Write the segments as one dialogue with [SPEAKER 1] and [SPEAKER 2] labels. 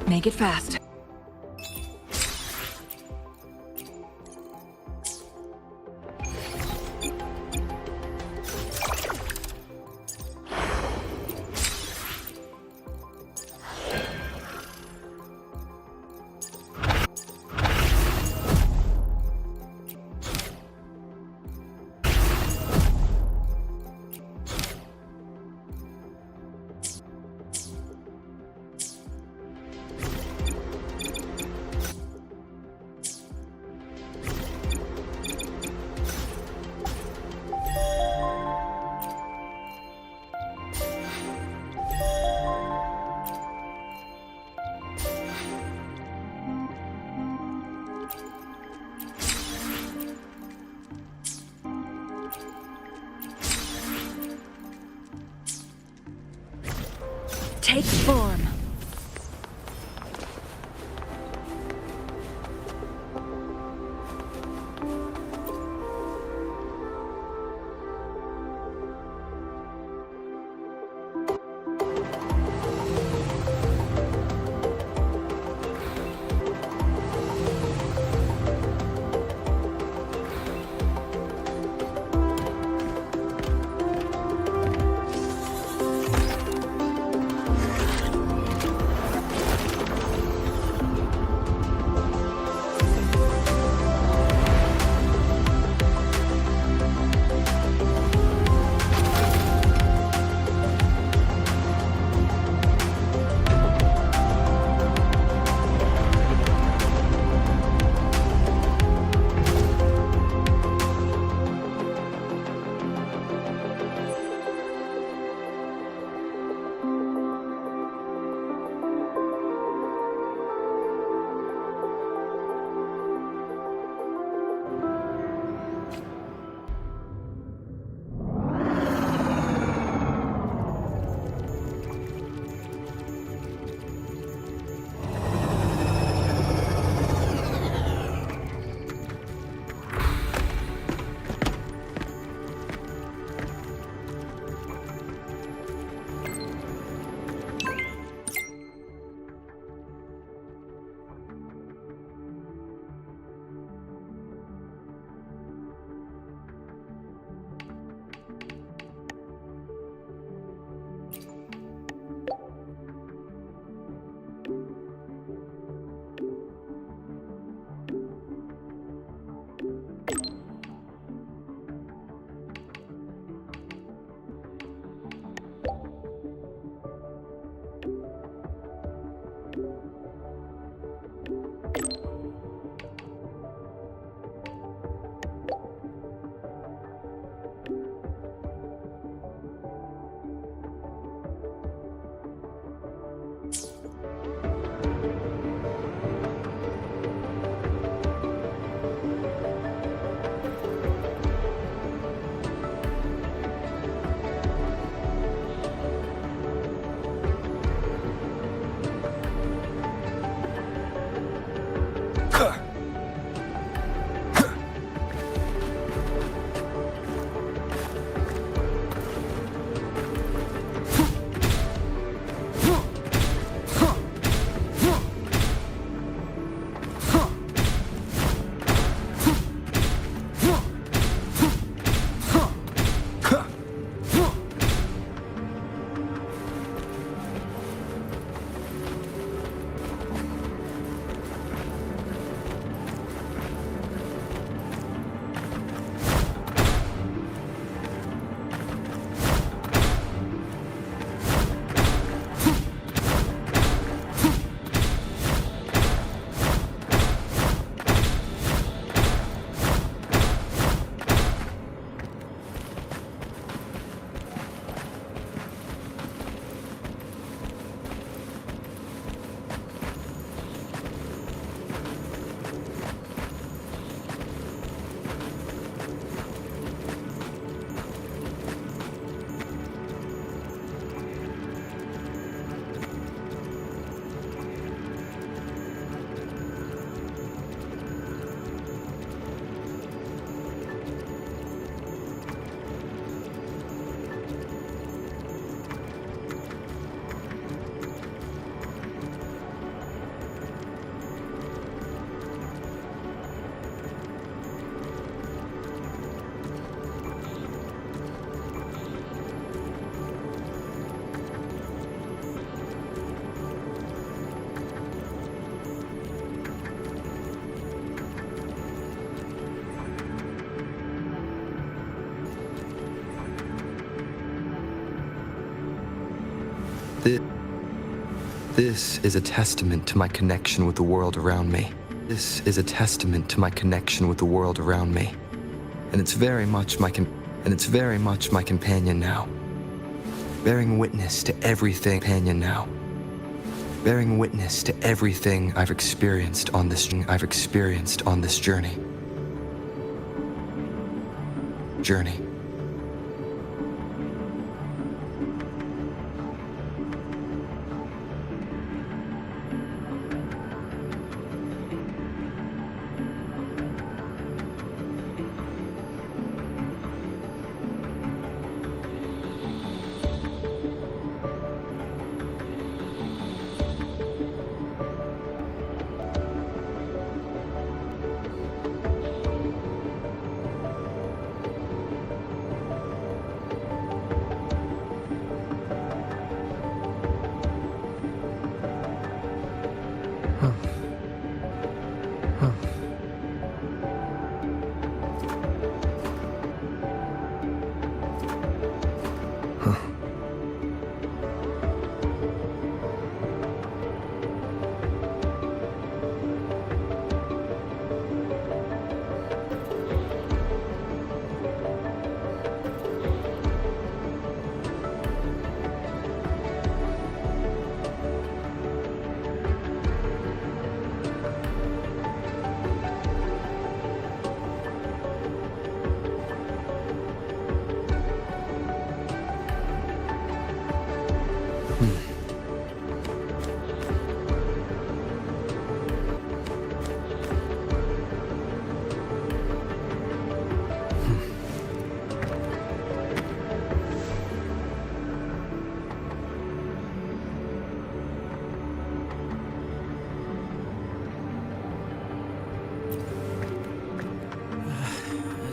[SPEAKER 1] Make it fast. Take form.
[SPEAKER 2] This is a testament to my connection with the world around me. This is a testament to my connection with the world around me. And it's very much my companion now. Bearing witness to everything companion now. Bearing witness to everything I've experienced on this journey.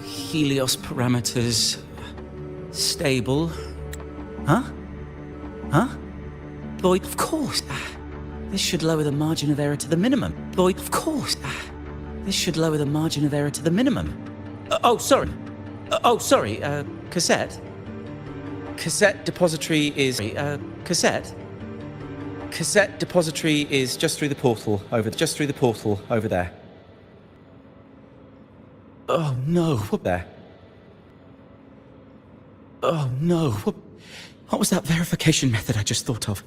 [SPEAKER 3] Helios parameters stable. Huh? Boyd, of course. This should lower the margin of error to the minimum. Boyd, of course. This should lower the margin of error to the minimum. Sorry. Cassette. Cassette depository is Cassette depository is just through the portal over there. Oh no, what there? Oh no, what was that verification method I just thought of?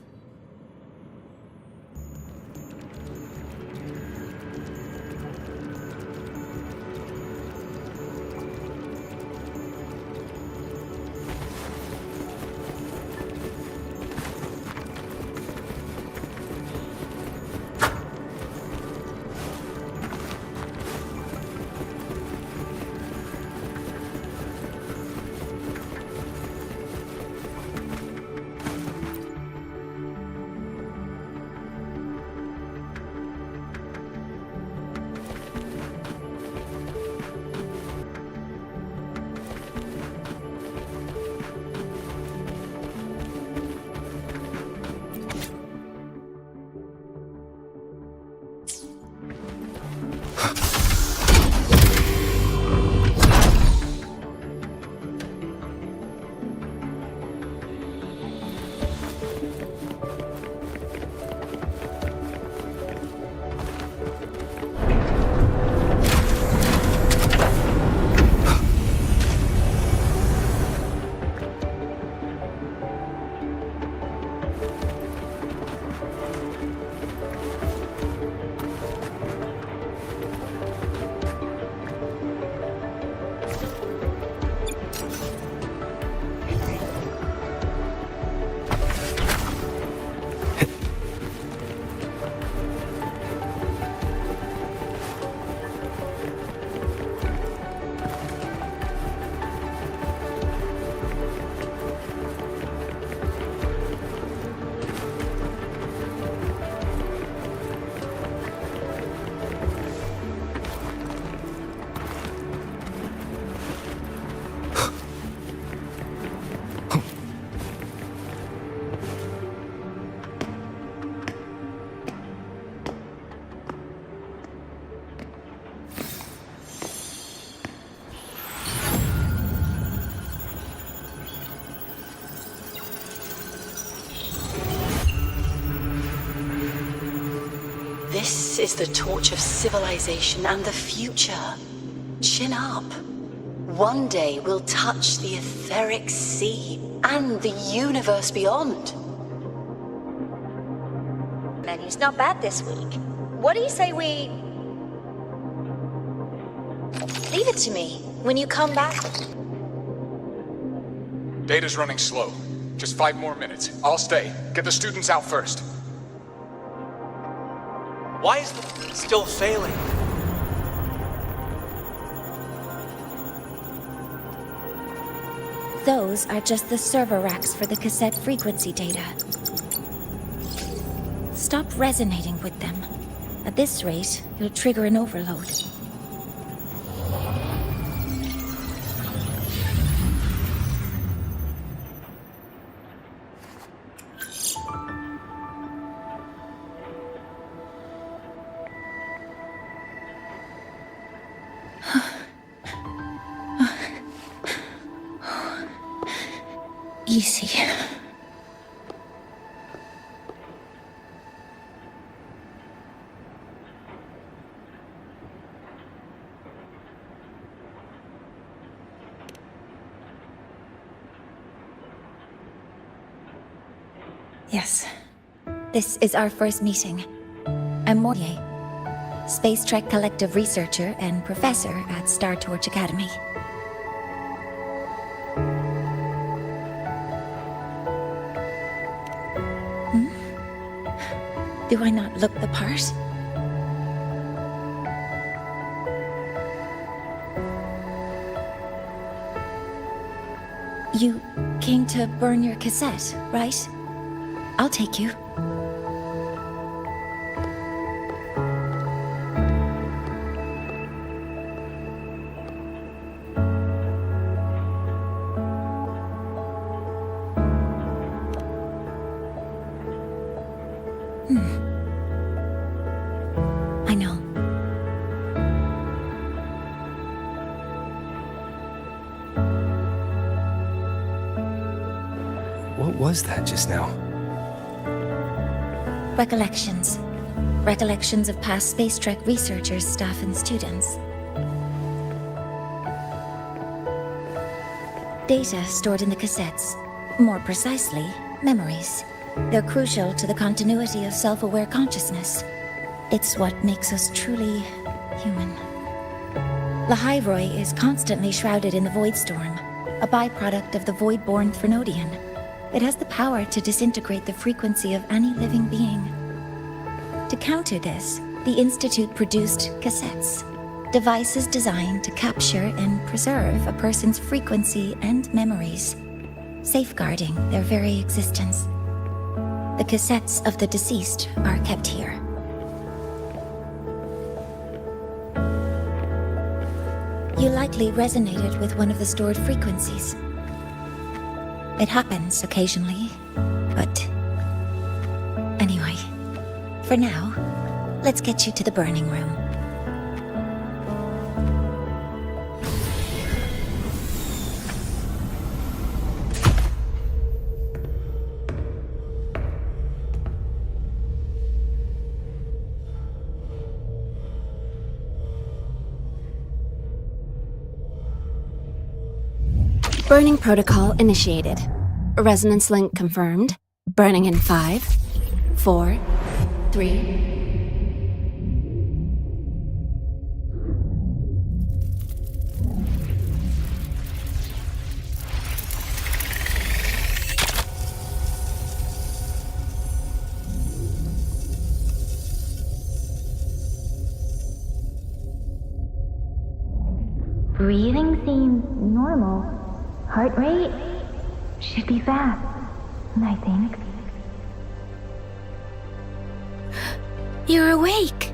[SPEAKER 4] This is the torch of civilization and the future. Chin up. One day we'll touch the etheric sea and the universe beyond.
[SPEAKER 5] Menu's not bad this week. What do you say we... Leave it to me. When you come back...
[SPEAKER 6] Data's running slow. Just 5 more minutes. I'll stay. Get the students out first.
[SPEAKER 7] Why is the still failing?
[SPEAKER 8] Those are just the server racks for the cassette frequency data. Stop resonating with them. At this rate, you'll trigger an overload. Easy. Yes. This is our first meeting. I'm Moyer, Space Trek Collective researcher and professor at Star Torch Academy. Do I not look the part? You came to burn your cassette, right? I'll take you. I know.
[SPEAKER 2] What was that just now?
[SPEAKER 8] Recollections. Recollections of past Space Trek researchers, staff, and students. Data stored in the cassettes. More precisely, memories. They're crucial to the continuity of self-aware consciousness. It's what makes us truly human. Lahairoi is constantly shrouded in the Void Storm, a byproduct of the Void-born Threnodian. It has the power to disintegrate the frequency of any living being. To counter this, the Institute produced cassettes, devices designed to capture and preserve a person's frequency and memories, safeguarding their very existence. The cassettes of the deceased are kept here. You likely resonated with one of the stored frequencies. It happens occasionally, but... Anyway, for now, let's get you to the burning room.
[SPEAKER 9] Burning protocol initiated. Resonance link confirmed. Burning in 5, 4, 3...
[SPEAKER 10] Breathing seems normal. Heart rate should be fast, I think.
[SPEAKER 8] You're awake!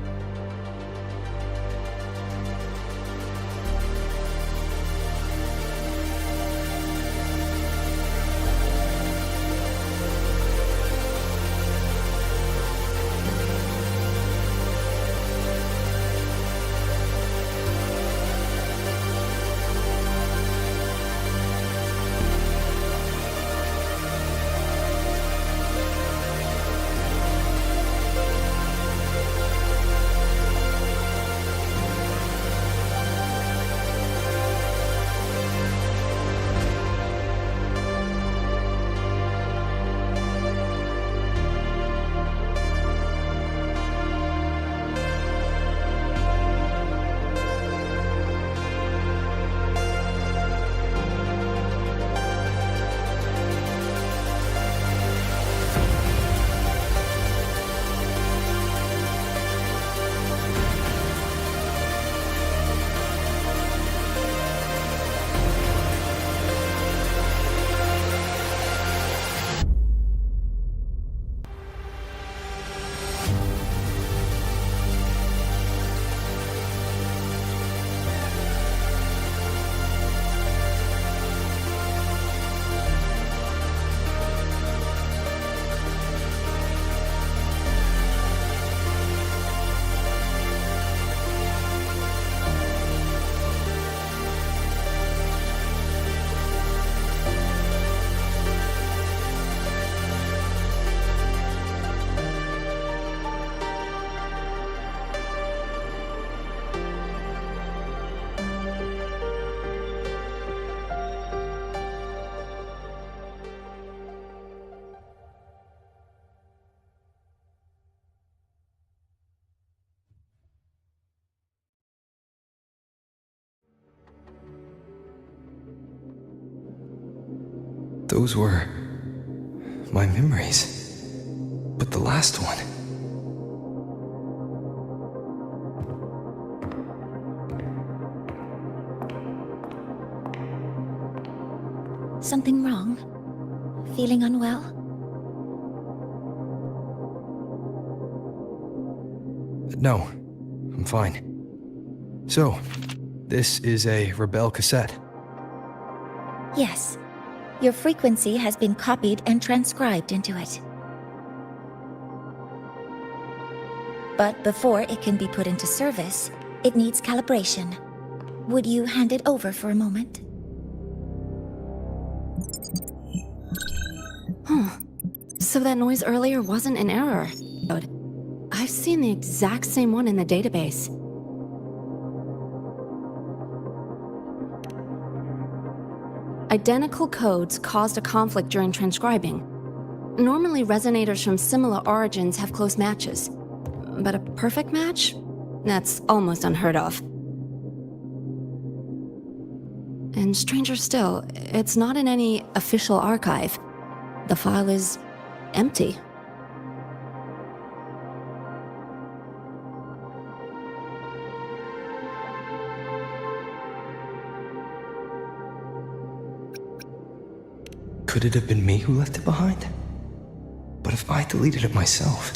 [SPEAKER 2] Those were my memories. But the last one...
[SPEAKER 8] Something wrong? Feeling unwell?
[SPEAKER 2] No, I'm fine. So, this is a Rebel cassette.
[SPEAKER 8] Yes. Your frequency has been copied and transcribed into it. But before it can be put into service, it needs calibration. Would you hand it over for a moment?
[SPEAKER 9] Huh. So that noise earlier wasn't an error. I've seen the exact same one in the database. Identical codes caused a conflict during transcribing. Normally, resonators from similar origins have close matches. But a perfect match? That's almost unheard of. And stranger still, it's not in any official archive. The file is empty.
[SPEAKER 2] Could it have been me who left it behind? But if I deleted it myself...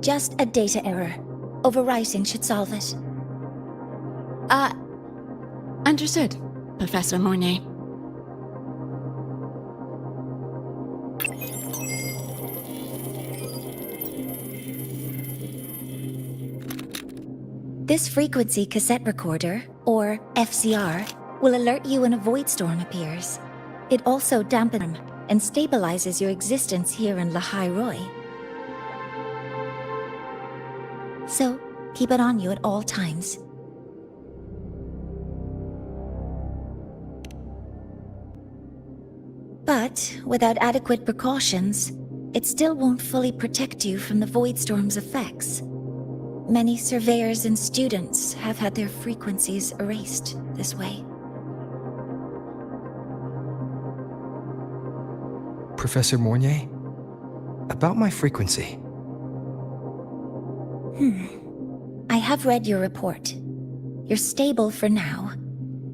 [SPEAKER 8] Just a data error. Overwriting should solve it.
[SPEAKER 9] Understood, Professor Mornay.
[SPEAKER 8] This frequency cassette recorder, or FCR, will alert you when a void storm appears. It also dampens and stabilizes your existence here in Lahai Roi. So, keep it on you at all times. But, without adequate precautions, it still won't fully protect you from the void storm's effects. Many surveyors and students have had their frequencies erased this way.
[SPEAKER 2] Professor Mornay? About my frequency.
[SPEAKER 8] I have read your report. You're stable for now.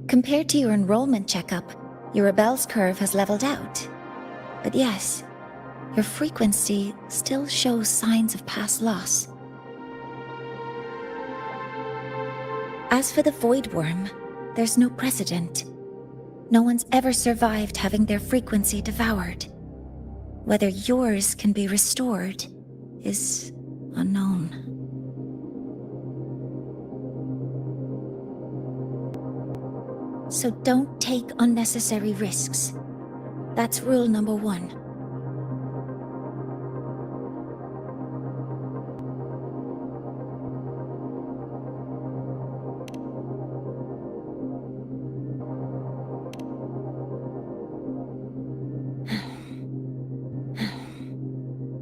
[SPEAKER 8] Compared to your enrollment checkup, your rebel's curve has leveled out. But yes, your frequency still shows signs of past loss. As for the Void Worm, there's no precedent. No one's ever survived having their frequency devoured. Whether yours can be restored is unknown. So don't take unnecessary risks. That's rule number 1.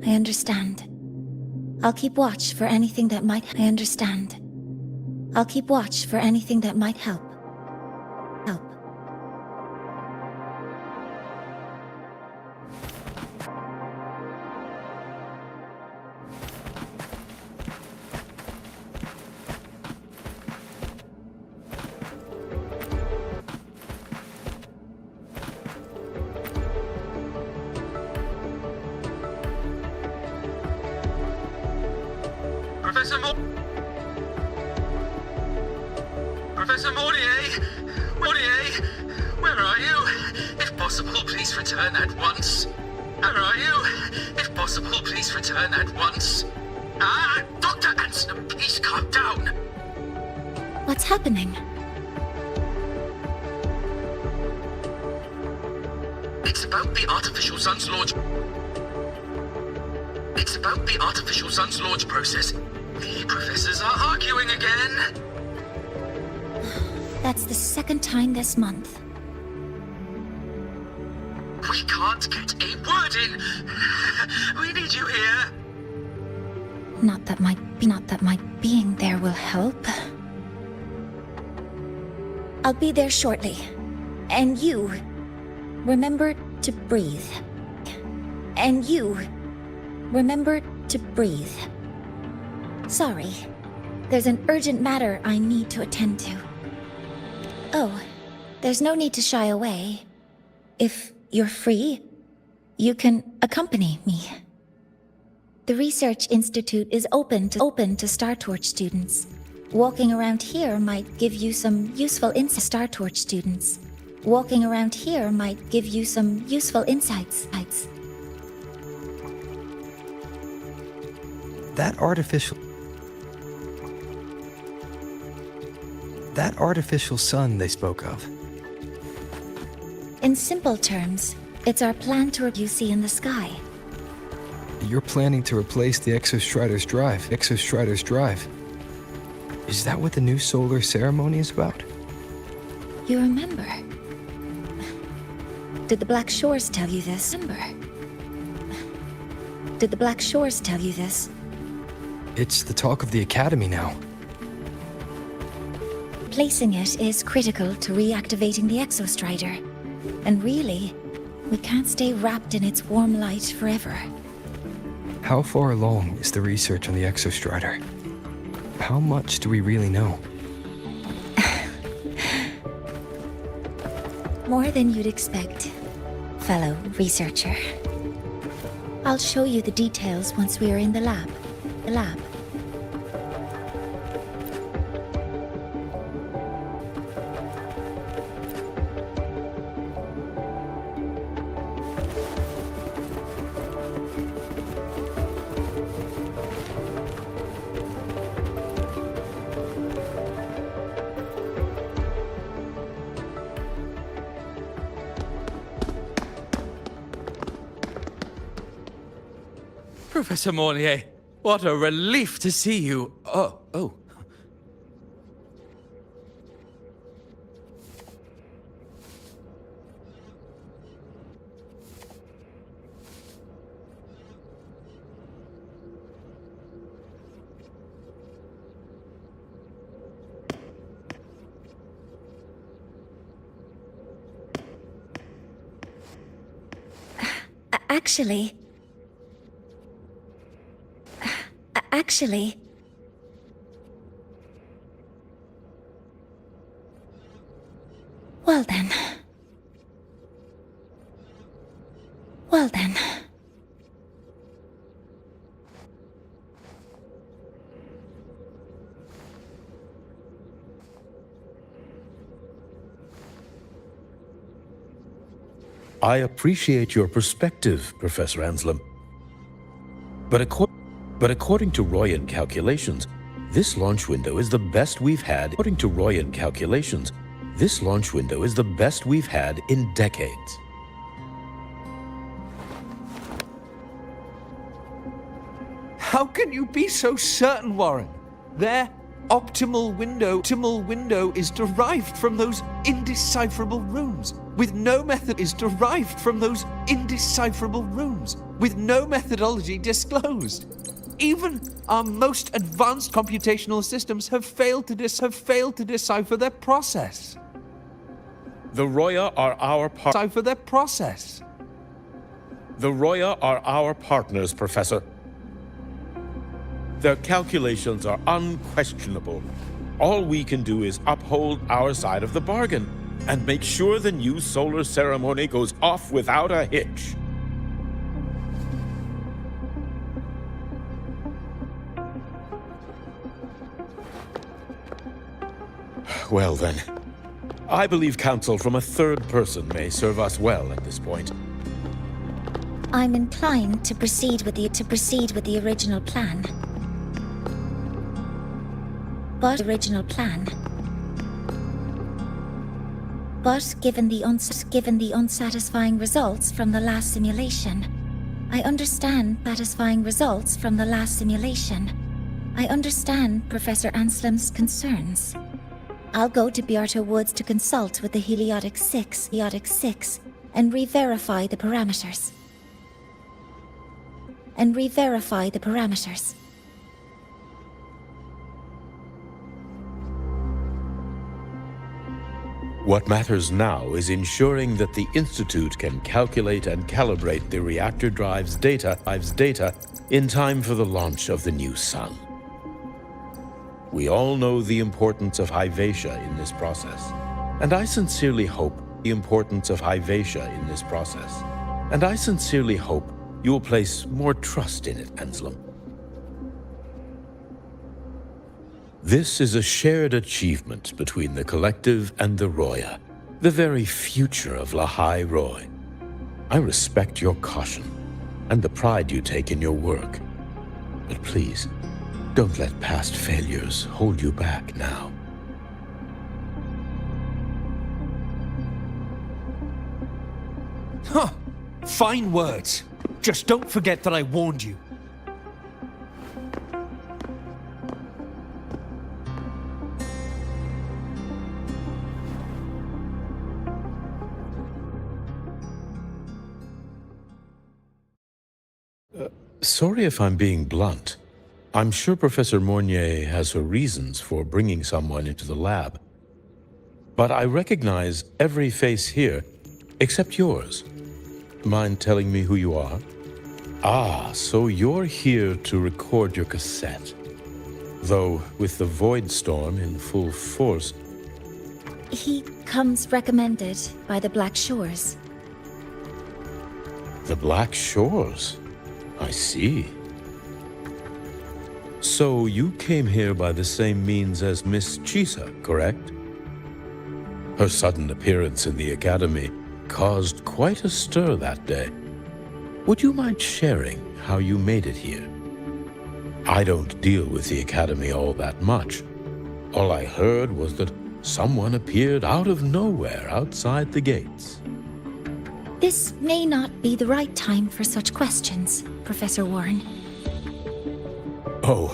[SPEAKER 8] I understand. I'll keep watch for anything that might... I understand. I'll keep watch for anything that might help.
[SPEAKER 11] Professor Mornier! Mornier! Where are you? If possible, please return at once. Where are you? If possible, please return at once. Dr. Anson, please calm down.
[SPEAKER 8] What's happening?
[SPEAKER 11] It's about the artificial sun's launch. It's about the artificial sun's launch process. The professors are arguing again.
[SPEAKER 8] That's the second time this month.
[SPEAKER 11] We can't get a word in. We need you here.
[SPEAKER 8] Not that my being there will help. I'll be there shortly. And you, remember to breathe. And you, remember to breathe. Sorry, there's an urgent matter I need to attend to. Oh, there's no need to shy away. If you're free, you can accompany me. The Research Institute is open to Star Torch students. Walking around here might give you some useful insights. Star Torch students. Walking around here might give you some useful insights.
[SPEAKER 2] That artificial sun they spoke of.
[SPEAKER 8] In simple terms, it's our plan to you see in the sky.
[SPEAKER 2] You're planning to replace the Exostrider's drive. Is that what the new solar ceremony is about?
[SPEAKER 8] You remember? Did the Black Shores tell you this? Did the Black Shores tell you this?
[SPEAKER 2] It's the talk of the Academy now.
[SPEAKER 8] Placing it is critical to reactivating the Exostrider. And really, we can't stay wrapped in its warm light forever.
[SPEAKER 2] How far along is the research on the Exostrider? How much do we really know?
[SPEAKER 8] More than you'd expect, fellow researcher. I'll show you the details once we are in the lab.
[SPEAKER 12] Professor Mornier, what a relief to see you. Oh.
[SPEAKER 8] Actually... Well then.
[SPEAKER 13] I appreciate your perspective, Professor Anslem. But according to Royan calculations, this launch window is the best we've had. According to Royan calculations, this launch window is the best we've had in decades.
[SPEAKER 14] How can you be so certain, Warren? Their optimal window is derived from those indecipherable runes. With no methodology disclosed. Even our most advanced computational systems have failed to decipher their process.
[SPEAKER 13] The Roya are our partners, Professor. Their calculations are unquestionable. All we can do is uphold our side of the bargain and make sure the new solar ceremony goes off without a hitch. Well then, I believe counsel from a third person may serve us well at this point.
[SPEAKER 8] I'm inclined to proceed with the original plan. But given the unsatisfying results from the last simulation, I understand Professor Anslem's concerns. I'll go to Beata Woods to consult with the Heliotic 6 and re-verify the parameters.
[SPEAKER 13] What matters now is ensuring that the Institute can calculate and calibrate the reactor drive's data in time for the launch of the new sun. We all know the importance of Hyvatia in this process, and I sincerely hope you will place more trust in it, Anselm. This is a shared achievement between the Collective and the Roya, the very future of Lahai Roy. I respect your caution and the pride you take in your work, but please, don't let past failures hold you back now.
[SPEAKER 14] Huh. Fine words. Just don't forget that I warned you.
[SPEAKER 13] Sorry if I'm being blunt. I'm sure Professor Mornier has her reasons for bringing someone into the lab. But I recognize every face here, except yours. Mind telling me who you are? Ah, so you're here to record your cassette. Though, with the Void Storm in full force...
[SPEAKER 8] He comes recommended by the Black Shores.
[SPEAKER 13] The Black Shores? I see. So you came here by the same means as Miss Chisa, correct? Her sudden appearance in the Academy caused quite a stir that day. Would you mind sharing how you made it here? I don't deal with the Academy all that much. All I heard was that someone appeared out of nowhere outside the gates.
[SPEAKER 8] This may not be the right time for such questions, Professor Warren.
[SPEAKER 13] Oh,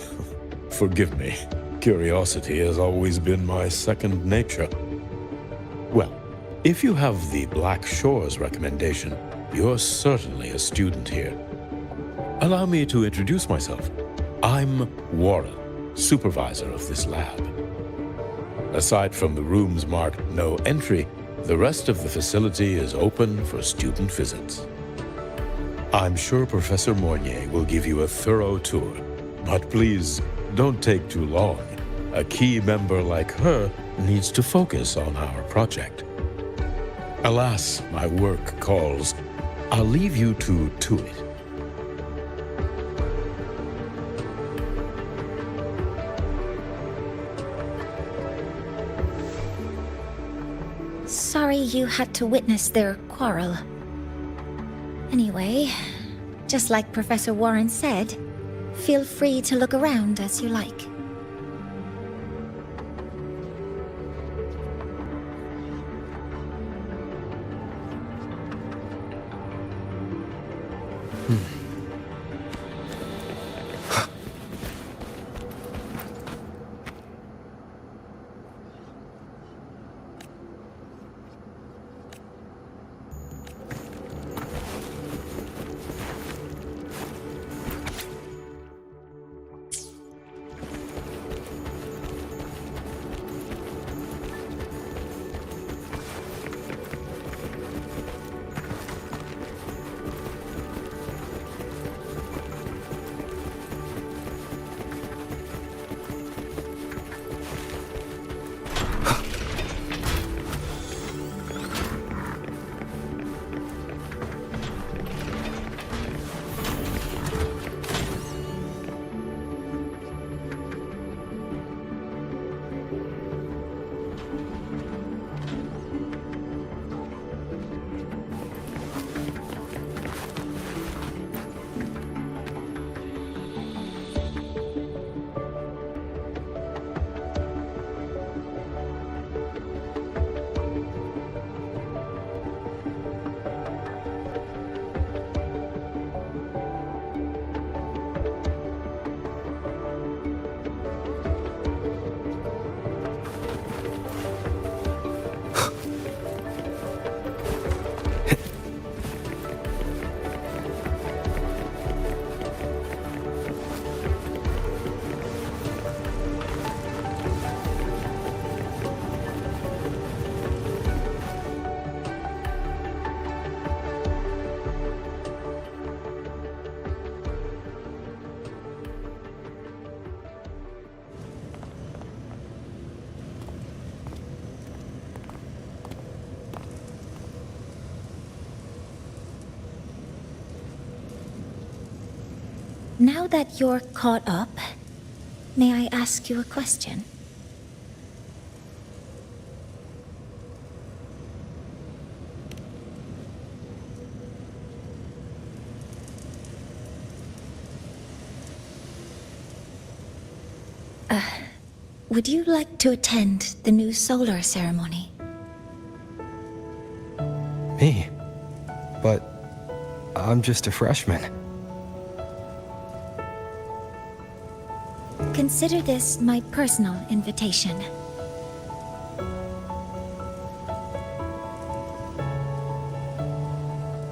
[SPEAKER 13] forgive me. Curiosity has always been my second nature. Well, if you have the Black Shores recommendation, you're certainly a student here. Allow me to introduce myself. I'm Warren, supervisor of this lab. Aside from the rooms marked no entry, the rest of the facility is open for student visits. I'm sure Professor Mornier will give you a thorough tour, but please don't take too long. A key member like her needs to focus on our project. Alas, my work calls. I'll leave you to it.
[SPEAKER 8] Sorry you had to witness their quarrel. Anyway, just like Professor Warren said, feel free to look around as you like. Now that you're caught up, may I ask you a question? Would you like to attend the new solar ceremony?
[SPEAKER 2] Me? But I'm just a freshman.
[SPEAKER 8] Consider this my personal invitation.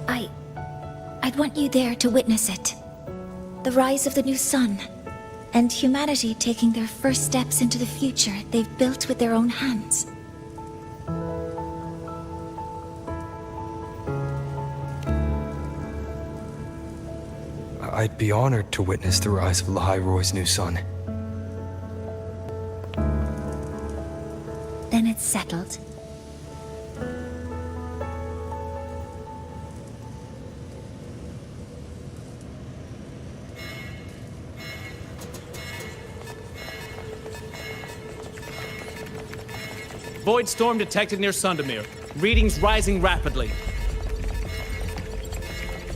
[SPEAKER 8] I'd want you there to witness it. The rise of the new sun, and humanity taking their first steps into the future they've built with their own hands.
[SPEAKER 2] I'd be honored to witness the rise of Lahai-Roy's new sun.
[SPEAKER 8] Then it's settled.
[SPEAKER 7] Void storm detected near Sundermere. Readings rising rapidly.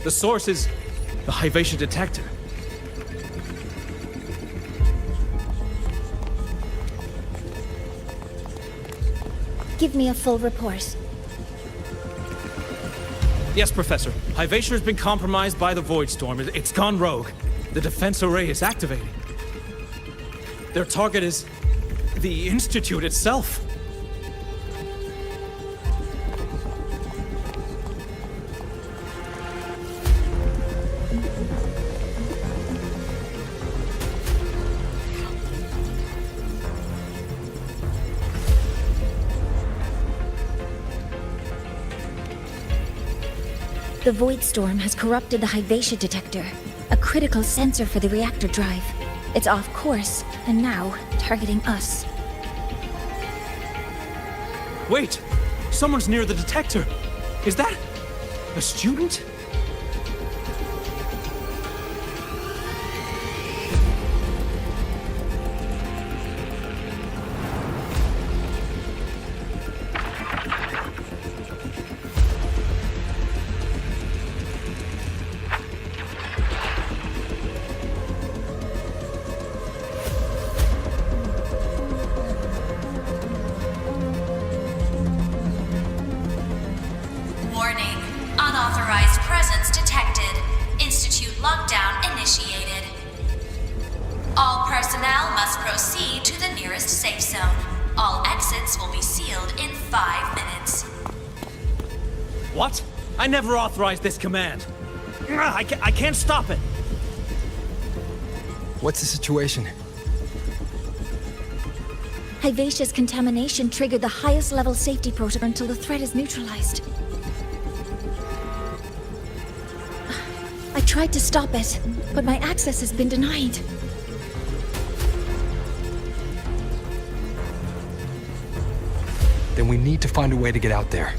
[SPEAKER 7] The source is the Hyvatia detector.
[SPEAKER 8] Give me a full report.
[SPEAKER 7] Yes, Professor. Hyvatia has been compromised by the Void Storm. It's gone rogue. The defense array is activating. Their target is the Institute itself.
[SPEAKER 8] The Void Storm has corrupted the Hyvatia detector, a critical sensor for the reactor drive. It's off course, and now targeting us.
[SPEAKER 7] Wait! Someone's near the detector! Is that a student?
[SPEAKER 15] Warning. Unauthorized presence detected. Institute lockdown initiated. All personnel must proceed to the nearest safe zone. All exits will be sealed in 5 minutes.
[SPEAKER 7] What? I never authorized this command. I can't stop it.
[SPEAKER 2] What's the situation?
[SPEAKER 8] Hyvatia's contamination triggered the highest level safety protocol until the threat is neutralized. I tried to stop it, but my access has been denied.
[SPEAKER 2] Then we need to find a way to get out there.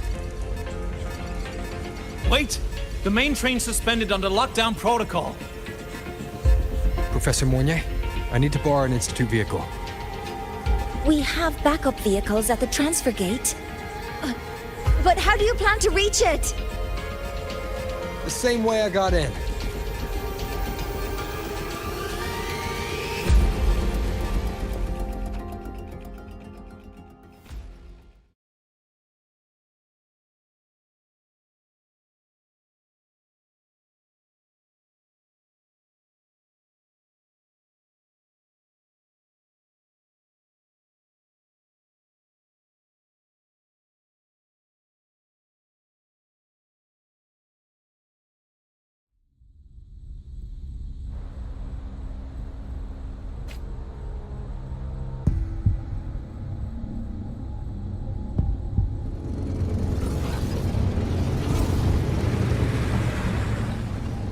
[SPEAKER 7] Wait! The main train's suspended under lockdown protocol.
[SPEAKER 2] Professor Mornier, I need to borrow an Institute vehicle.
[SPEAKER 8] We have backup vehicles at the transfer gate. But how do you plan to reach it?
[SPEAKER 2] The same way I got in.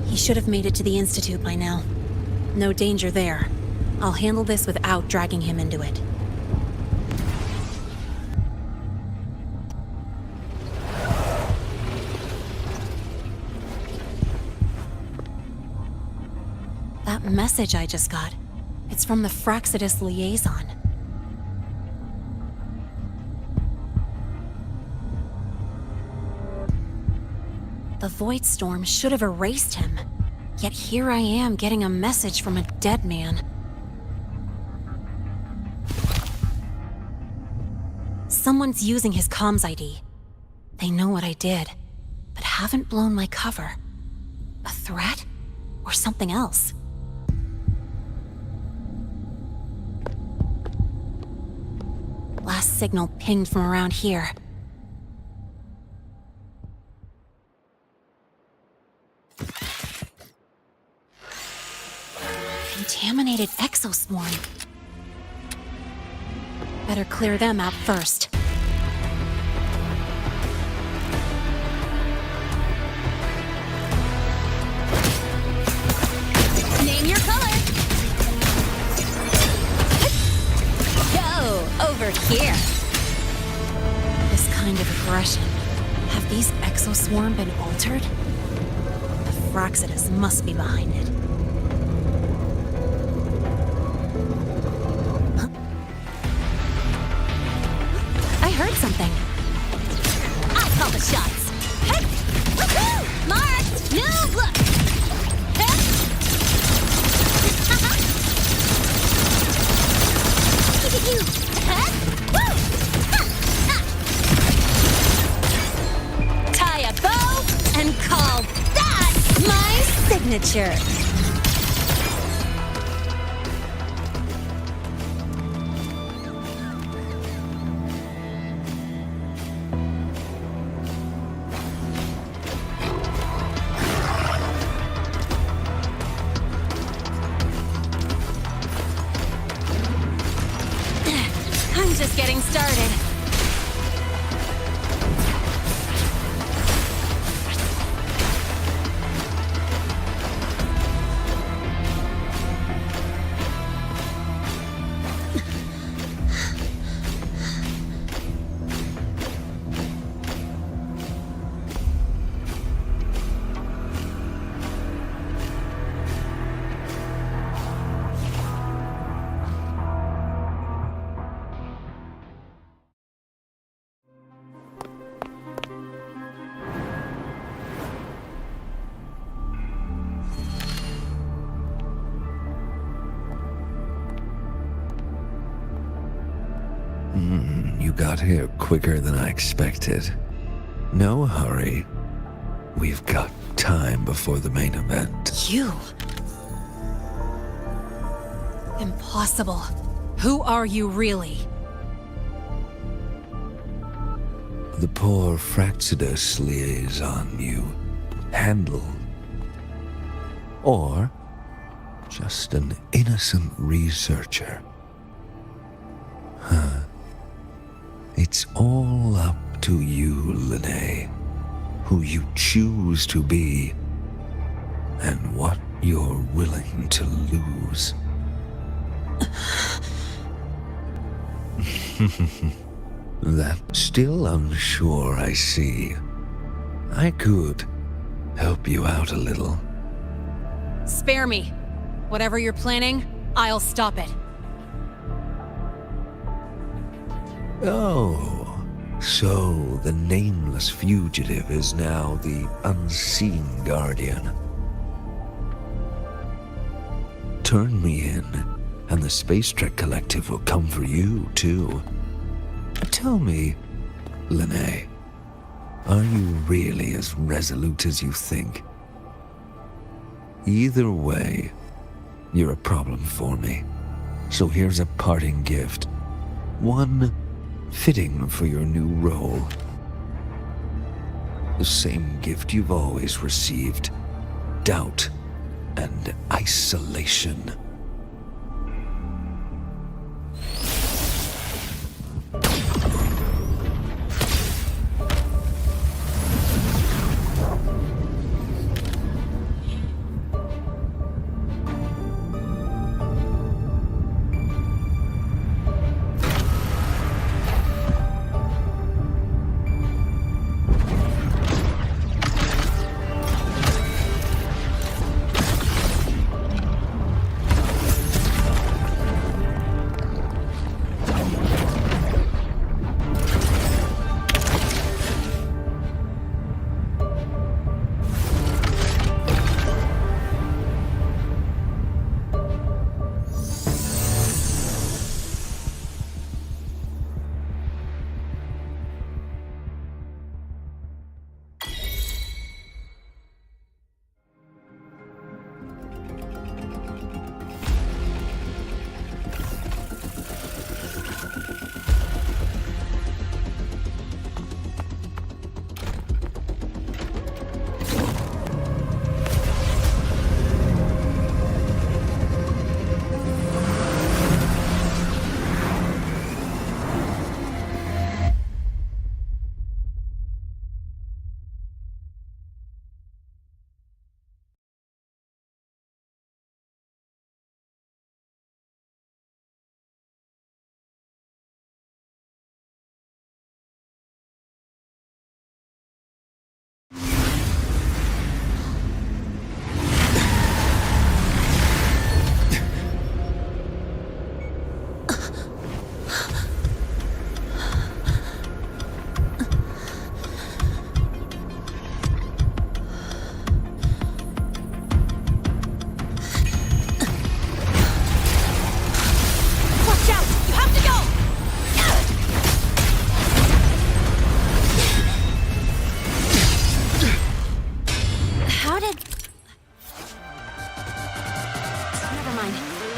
[SPEAKER 9] He should have made it to the Institute by now. No danger there. I'll handle this without dragging him into it. That message I just got, it's from the Fraxidus liaison. The Void Storm should have erased him. Yet here I am getting a message from a dead man. Someone's using his comms ID. They know what I did, but haven't blown my cover. A threat? Or something else? Last signal pinged from around here. Contaminated exoswarm. Better clear them out first. Name your color! Go, over here! This kind of aggression. Have these exoswarm been altered? The Fraxidus must be behind it. Heard something. I call the shots. Hey! Woohoo! Marked! New look! Hey! Hey! Woo! Tie a bow and call that my signature. Just getting started.
[SPEAKER 14] You got here quicker than I expected. No hurry. We've got time before the main event.
[SPEAKER 9] You? Impossible. Who are you really?
[SPEAKER 14] The poor Fraxidus liaison you handle. Or just an innocent researcher. Huh. It's all up to you, Lene, who you choose to be, and what you're willing to lose. That still unsure, I see. I could help you out a little.
[SPEAKER 9] Spare me. Whatever you're planning, I'll stop it.
[SPEAKER 14] Oh, so the nameless fugitive is now the unseen guardian. Turn me in, and the Space Trek Collective will come for you, too. Tell me, Lene, are you really as resolute as you think? Either way, you're a problem for me. So here's a parting gift. One fitting for your new role. The same gift you've always received. Doubt and isolation.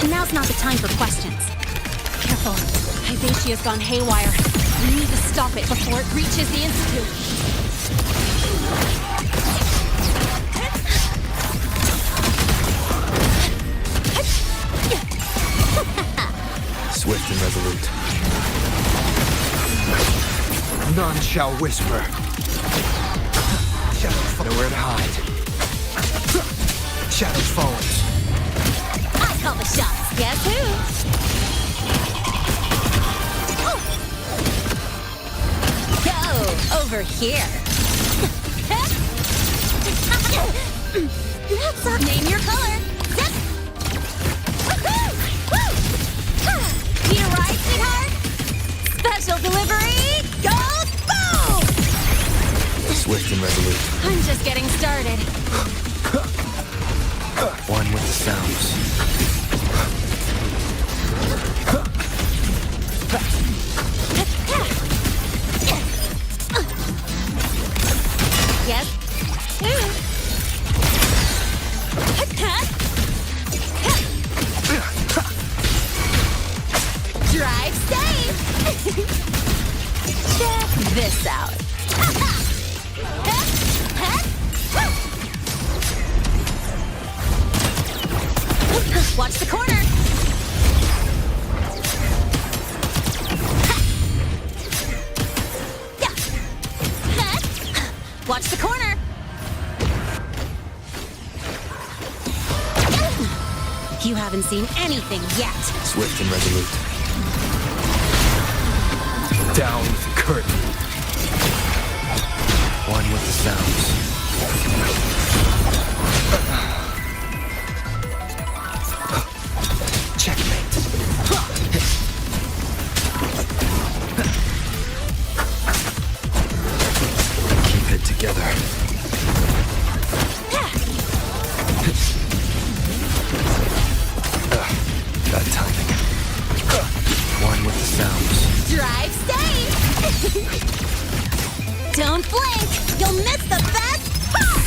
[SPEAKER 9] Now's not the time for questions. Careful. Hivatia's gone haywire. We need to stop it before it reaches the Institute.
[SPEAKER 2] Swift and resolute. None shall whisper. Shadows fall. Nowhere to hide. Shadows falls.
[SPEAKER 9] I call the shots. Guess who? Go over here. That's up. Name your color. Zip. Woohoo! Woo! Need a ride, sweetheart? Special delivery. Go boom!
[SPEAKER 2] Swift and resolute.
[SPEAKER 9] I'm just getting started.
[SPEAKER 2] One with the sounds.
[SPEAKER 9] Yes. Drive safe. Check this out. Watch the corner. Watch the corner. You haven't seen anything yet.
[SPEAKER 2] Swift and resolute. Down with the curtain. One with the sounds. Checkmate. Keep it together. Bad timing. One with the sounds.
[SPEAKER 9] Drive safe. Don't blink. You'll miss the best part.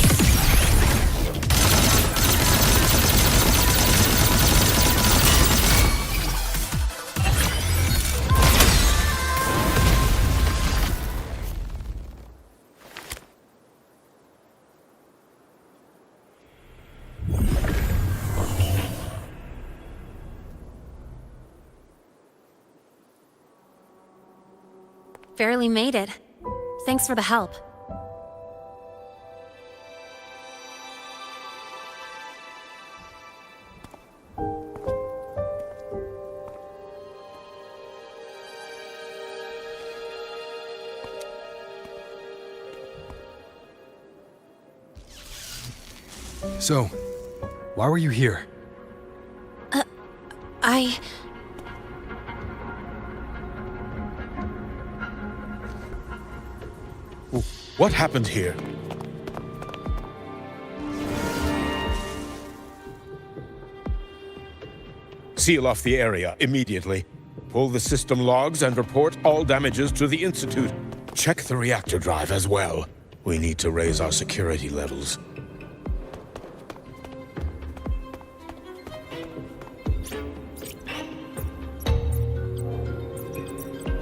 [SPEAKER 9] Barely made it. Thanks for the help.
[SPEAKER 2] So, why were you here?
[SPEAKER 13] What happened here? Seal off the area immediately. Pull the system logs and report all damages to the Institute. Check the reactor drive as well. We need to raise our security levels.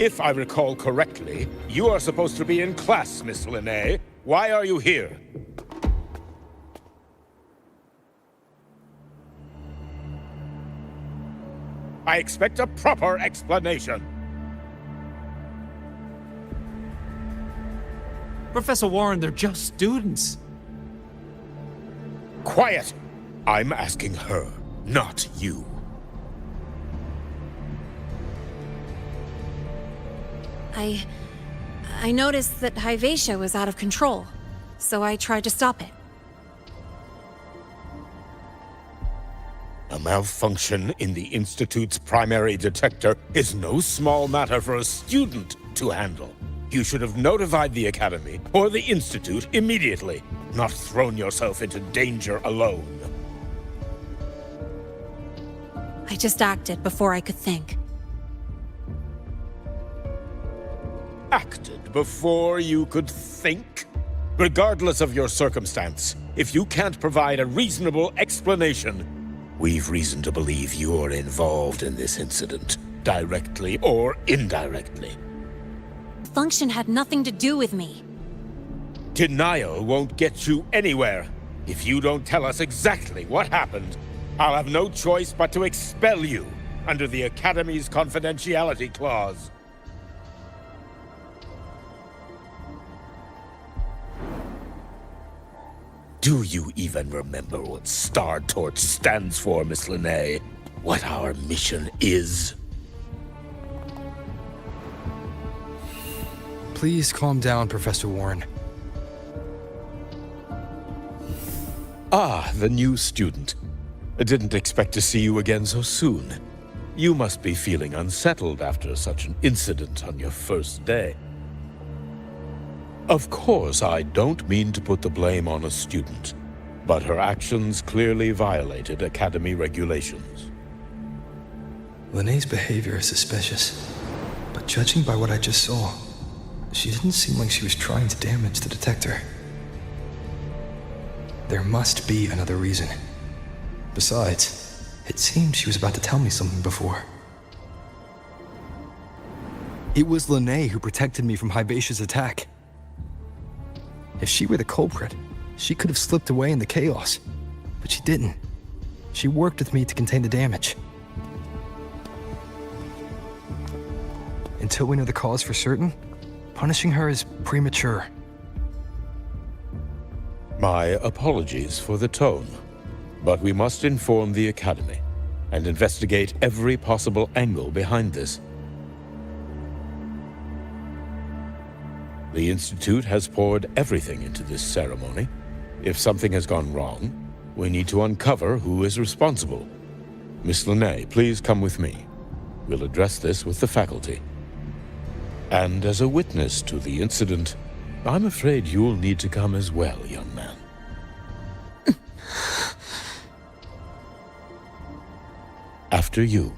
[SPEAKER 13] If I recall correctly, you are supposed to be in class, Miss Linnae. Why are you here? I expect a proper explanation.
[SPEAKER 7] Professor Warren, they're just students.
[SPEAKER 13] Quiet! I'm asking her, not you.
[SPEAKER 9] I noticed that Hyvatia was out of control, so I tried to stop it.
[SPEAKER 13] A malfunction in the Institute's primary detector is no small matter for a student to handle. You should have notified the Academy or the Institute immediately, not thrown yourself into danger alone.
[SPEAKER 9] I just acted before I could think.
[SPEAKER 13] Acted before you could think? Regardless of your circumstance, if you can't provide a reasonable explanation, We've reason to believe you're involved in this incident, directly or indirectly.
[SPEAKER 9] Function had nothing to do with me.
[SPEAKER 13] Denial won't get you anywhere. If you don't tell us exactly what happened, I'll have no choice but to expel you under the Academy's confidentiality clause. Do you even remember what Star Torch stands for, Miss Linnae? What our mission is?
[SPEAKER 2] Please calm down, Professor Warren.
[SPEAKER 13] Ah, the new student. I didn't expect to see you again so soon. You must be feeling unsettled after such an incident on your first day. Of course, I don't mean to put the blame on a student, but her actions clearly violated Academy regulations.
[SPEAKER 2] Linnae's behavior is suspicious, but judging by what I just saw, she didn't seem like she was trying to damage the detector. There must be another reason. Besides, it seemed she was about to tell me something before. It was Linnae who protected me from Hibacia's attack. If she were the culprit, she could have slipped away in the chaos. But she didn't. She worked with me to contain the damage. Until we know the cause for certain, punishing her is premature.
[SPEAKER 13] My apologies for the tone, but we must inform the Academy and investigate every possible angle behind this. The Institute has poured everything into this ceremony. If something has gone wrong, we need to uncover who is responsible. Miss Linnae, please come with me. We'll address this with the faculty. And as a witness to the incident, I'm afraid you'll need to come as well, young man. After you.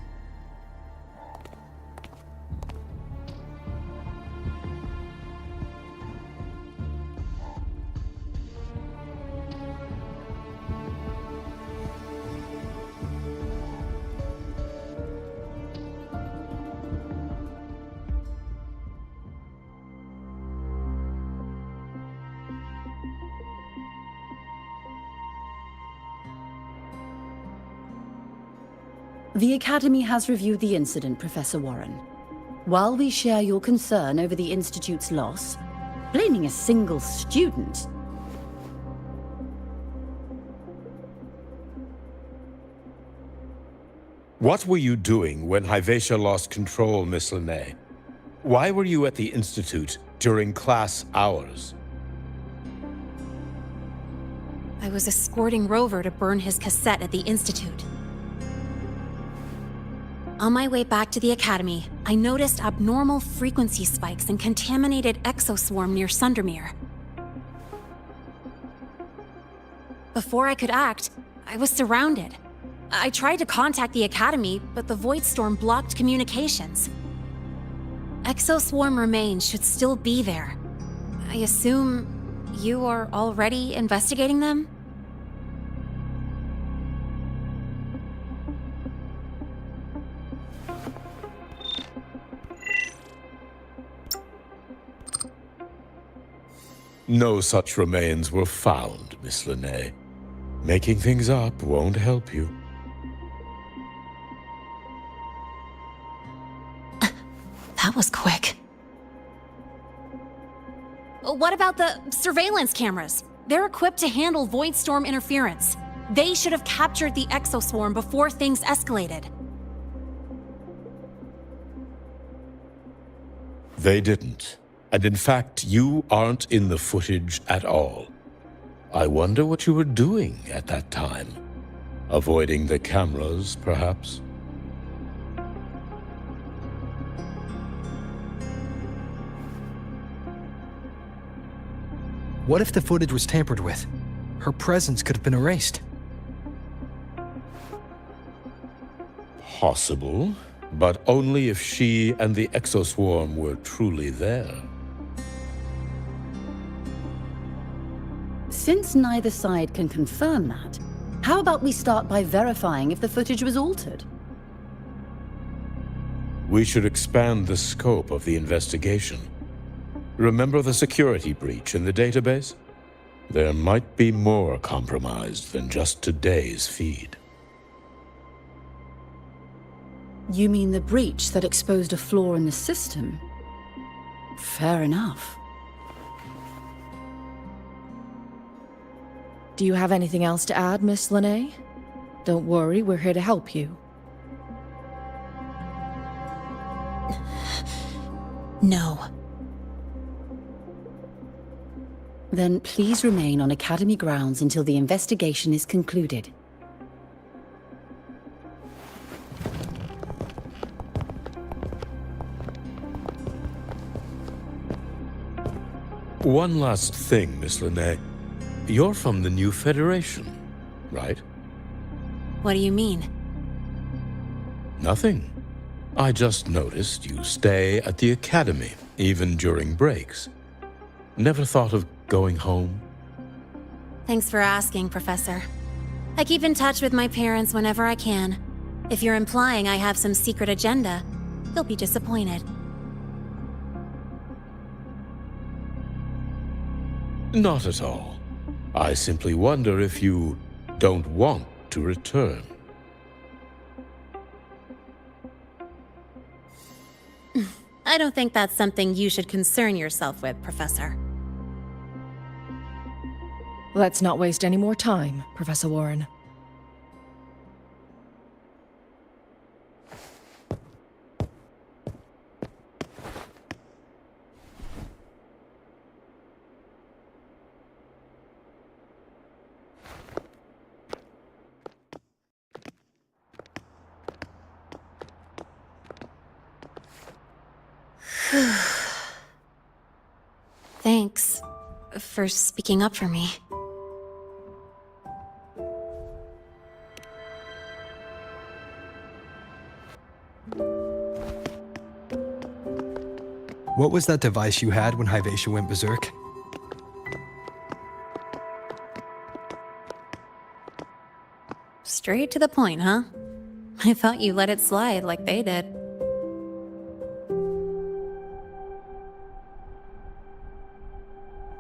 [SPEAKER 16] The Academy has reviewed the incident, Professor Warren. While we share your concern over the Institute's loss, blaming a single student...
[SPEAKER 13] What were you doing when Hivacia lost control, Miss Linnae? Why were you at the Institute during class hours?
[SPEAKER 9] I was escorting Rover to burn his cassette at the Institute. On my way back to the Academy, I noticed abnormal frequency spikes and contaminated exoswarm near Sundermere. Before I could act, I was surrounded. I tried to contact the Academy, but the Void Storm blocked communications. Exoswarm remains should still be there. I assume you are already investigating them?
[SPEAKER 13] No such remains were found, Miss Linnae. Making things up won't help you.
[SPEAKER 9] That was quick. What about the surveillance cameras? They're equipped to handle Void Storm interference. They should have captured the exoswarm before things escalated.
[SPEAKER 13] They didn't. And in fact, you aren't in the footage at all. I wonder what you were doing at that time. Avoiding the cameras, perhaps?
[SPEAKER 2] What if the footage was tampered with? Her presence could have been erased.
[SPEAKER 13] Possible, but only if she and the exoswarm were truly there.
[SPEAKER 16] Since neither side can confirm that, How about we start by verifying if the footage was altered?
[SPEAKER 13] We should expand the scope of the investigation. Remember the security breach in the database? There might be more compromised than just today's feed.
[SPEAKER 16] You mean the breach that exposed a flaw in the system? Fair enough.
[SPEAKER 1] Do you have anything else to add, Miss Lene? Don't worry, we're here to help you.
[SPEAKER 16] No. Then please remain on Academy grounds until the investigation is concluded.
[SPEAKER 13] One last thing, Miss Lene. You're from the new Federation, right?
[SPEAKER 9] What do you mean?
[SPEAKER 13] Nothing. I just noticed you stay at the Academy, even during breaks. Never thought of going home?
[SPEAKER 9] Thanks for asking, Professor. I keep in touch with my parents whenever I can. If you're implying I have some secret agenda, you'll be disappointed.
[SPEAKER 13] Not at all. I simply wonder if you don't want to return.
[SPEAKER 9] I don't think that's something you should concern yourself with, Professor.
[SPEAKER 1] Let's not waste any more time, Professor Warren.
[SPEAKER 9] Thanks for speaking up for me.
[SPEAKER 2] What was that device you had when Hyvatia went berserk?
[SPEAKER 9] Straight to the point, huh? I thought you let it slide like they did.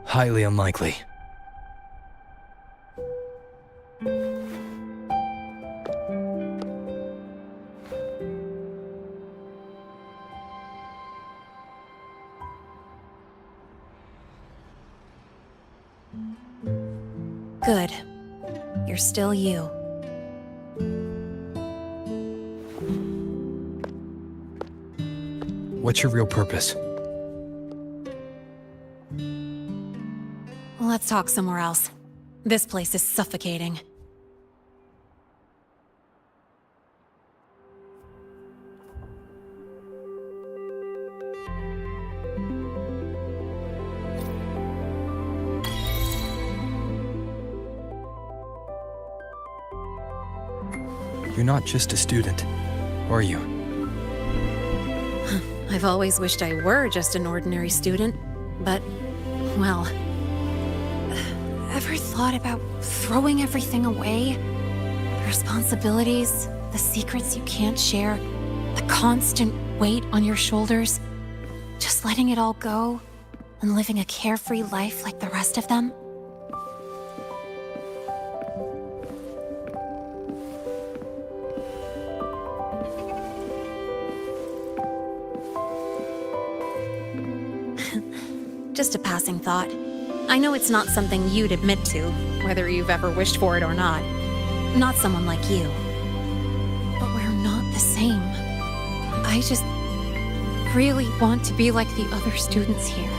[SPEAKER 2] Highly unlikely.
[SPEAKER 9] Good. You're still you.
[SPEAKER 2] What's your real purpose?
[SPEAKER 9] Let's talk somewhere else. This place is suffocating.
[SPEAKER 2] You're not just a student, are you?
[SPEAKER 9] I've always wished I were just an ordinary student, but, well... Ever thought about throwing everything away? The responsibilities, the secrets you can't share, the constant weight on your shoulders. Just letting it all go and living a carefree life like the rest of them? Just a passing thought. I know it's not something you'd admit to, whether you've ever wished for it or not. Not someone like you. But we're not the same. I just really want to be like the other students here.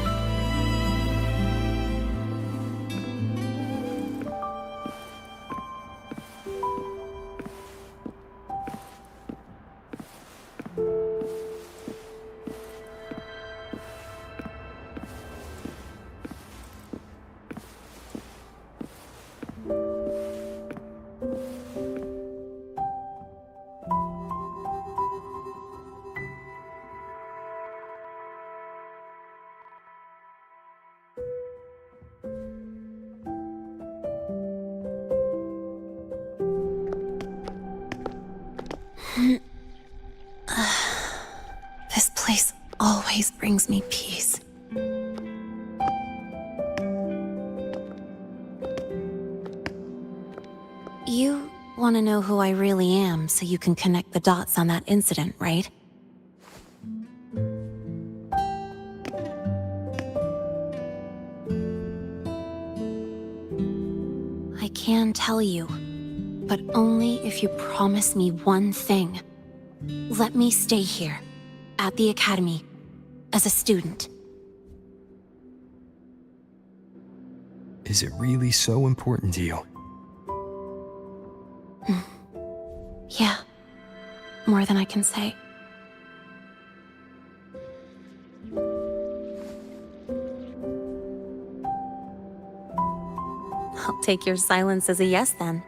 [SPEAKER 9] This place always brings me peace. You want to know who I really am so you can connect the dots on that incident, right? I can tell you, but only if you promise me one thing. Let me stay here, at the Academy, as a student.
[SPEAKER 2] Is it really so important to you?
[SPEAKER 9] Yeah, more than I can say. I'll take your silence as a yes, then.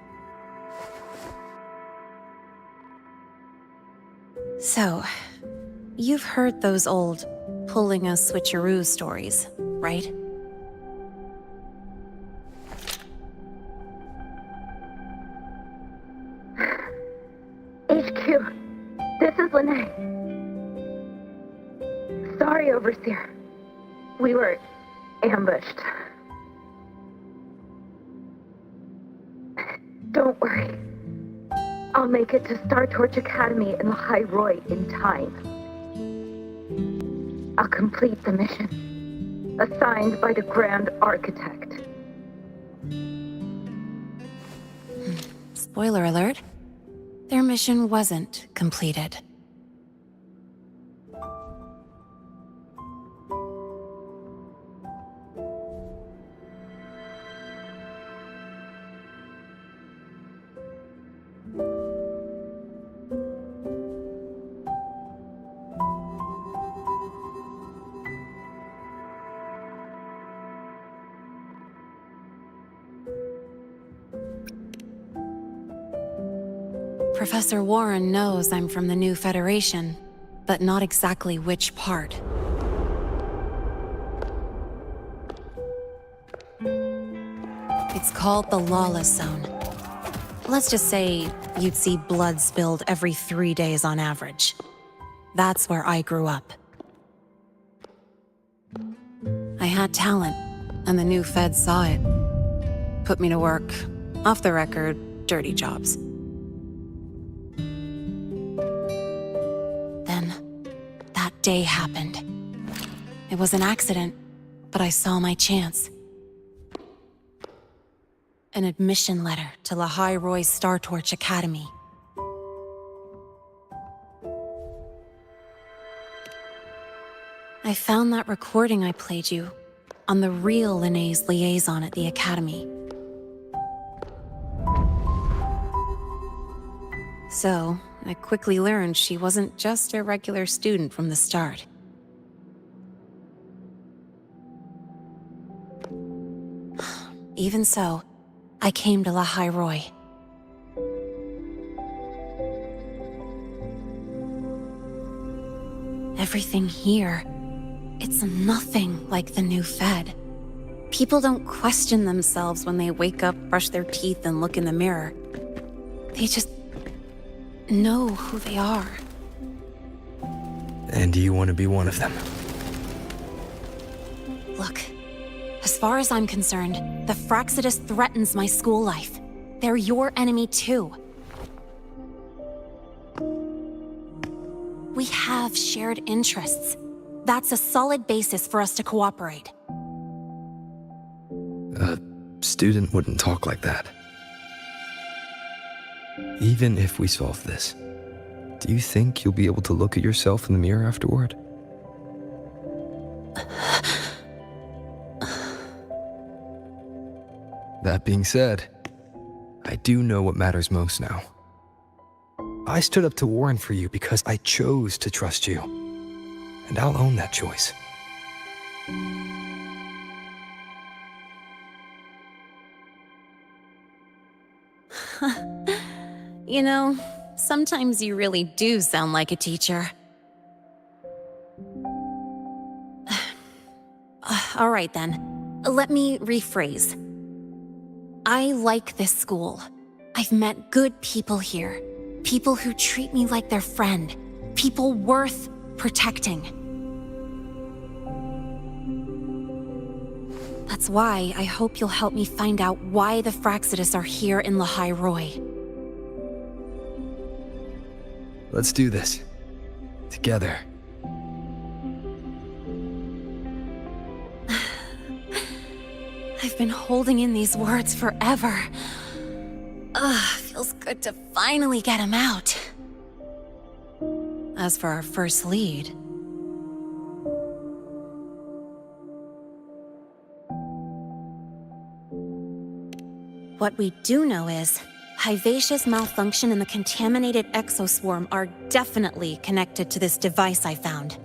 [SPEAKER 9] So, you've heard those old pulling a switcheroo stories, right?
[SPEAKER 10] HQ, this is Lene. Sorry, Overseer. We were ambushed. Don't worry. I'll make it to Star Torch Academy in the High Roy in time. I'll complete the mission, assigned by the Grand Architect.
[SPEAKER 9] Spoiler alert. Their mission wasn't completed. Professor Warren knows I'm from the new Federation, but not exactly which part. It's called the Lawless Zone. Let's just say you'd see blood spilled every 3 days on average. That's where I grew up. I had talent, and the new feds saw it. Put me to work, off the record, dirty jobs. That day happened. It was an accident, but I saw my chance. An admission letter to La High Roy's Star Torch Academy. I found that recording I played you on the real Lene's liaison at the Academy. So, I quickly learned she wasn't just a regular student from the start. Even so, I came to La High Roy. Everything here, it's nothing like the new Fed. People don't question themselves when they wake up, brush their teeth, and look in the mirror. They just know who they are.
[SPEAKER 2] And do you want to be one of them?
[SPEAKER 9] Look, as far as I'm concerned, the Fraxidus threatens my school life. They're your enemy too. We have shared interests. That's a solid basis for us to cooperate.
[SPEAKER 2] A student wouldn't talk like that. Even if we solve this, do you think you'll be able to look at yourself in the mirror afterward? That being said, I do know what matters most now. I stood up to Warren for you because I chose to trust you, and I'll own that choice.
[SPEAKER 9] You know, sometimes you really do sound like a teacher. All right then, let me rephrase. I like this school. I've met good people here. People who treat me like their friend. People worth protecting. That's why I hope you'll help me find out why the Fraxidus are here in Lahai Roi.
[SPEAKER 2] Let's do this. Together.
[SPEAKER 9] I've been holding in these words forever. Feels good to finally get them out. As for our first lead... What we do know is, Hivacious malfunction and the contaminated exoswarm are definitely connected to this device I found.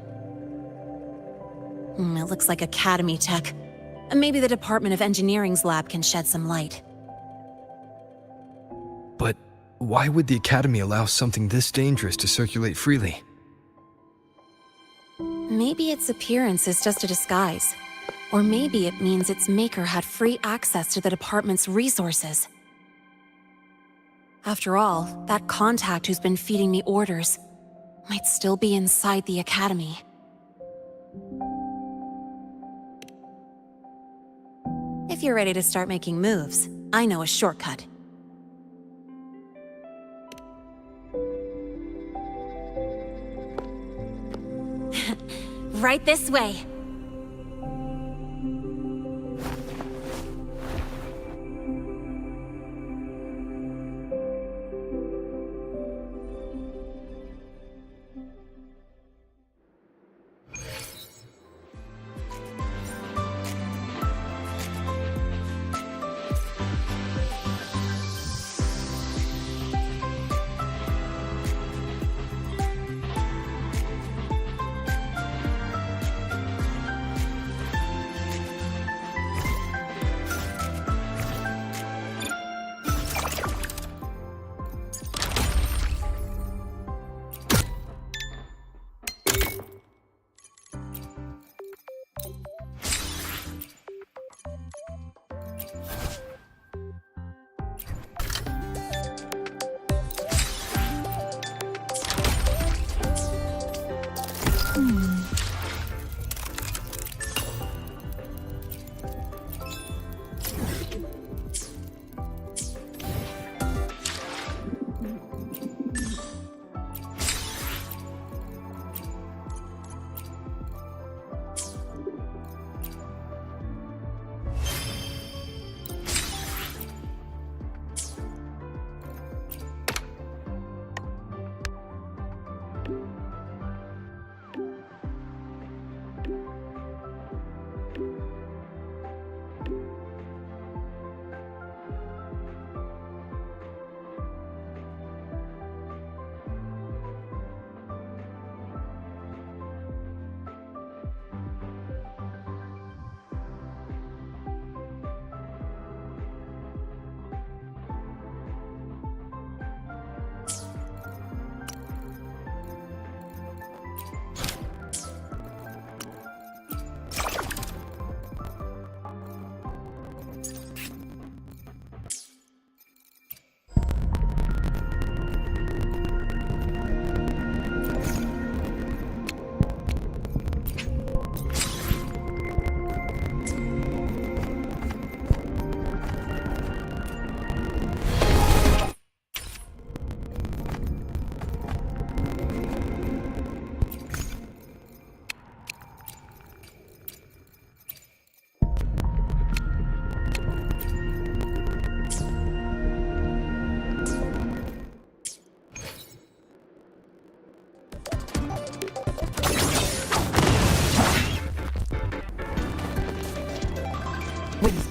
[SPEAKER 9] It looks like Academy tech. Maybe the Department of Engineering's lab can shed some light.
[SPEAKER 2] But why would the Academy allow something this dangerous to circulate freely?
[SPEAKER 9] Maybe its appearance is just a disguise. Or maybe it means its maker had free access to the department's resources. After all, that contact who's been feeding me orders might still be inside the Academy. If you're ready to start making moves, I know a shortcut. Right this way.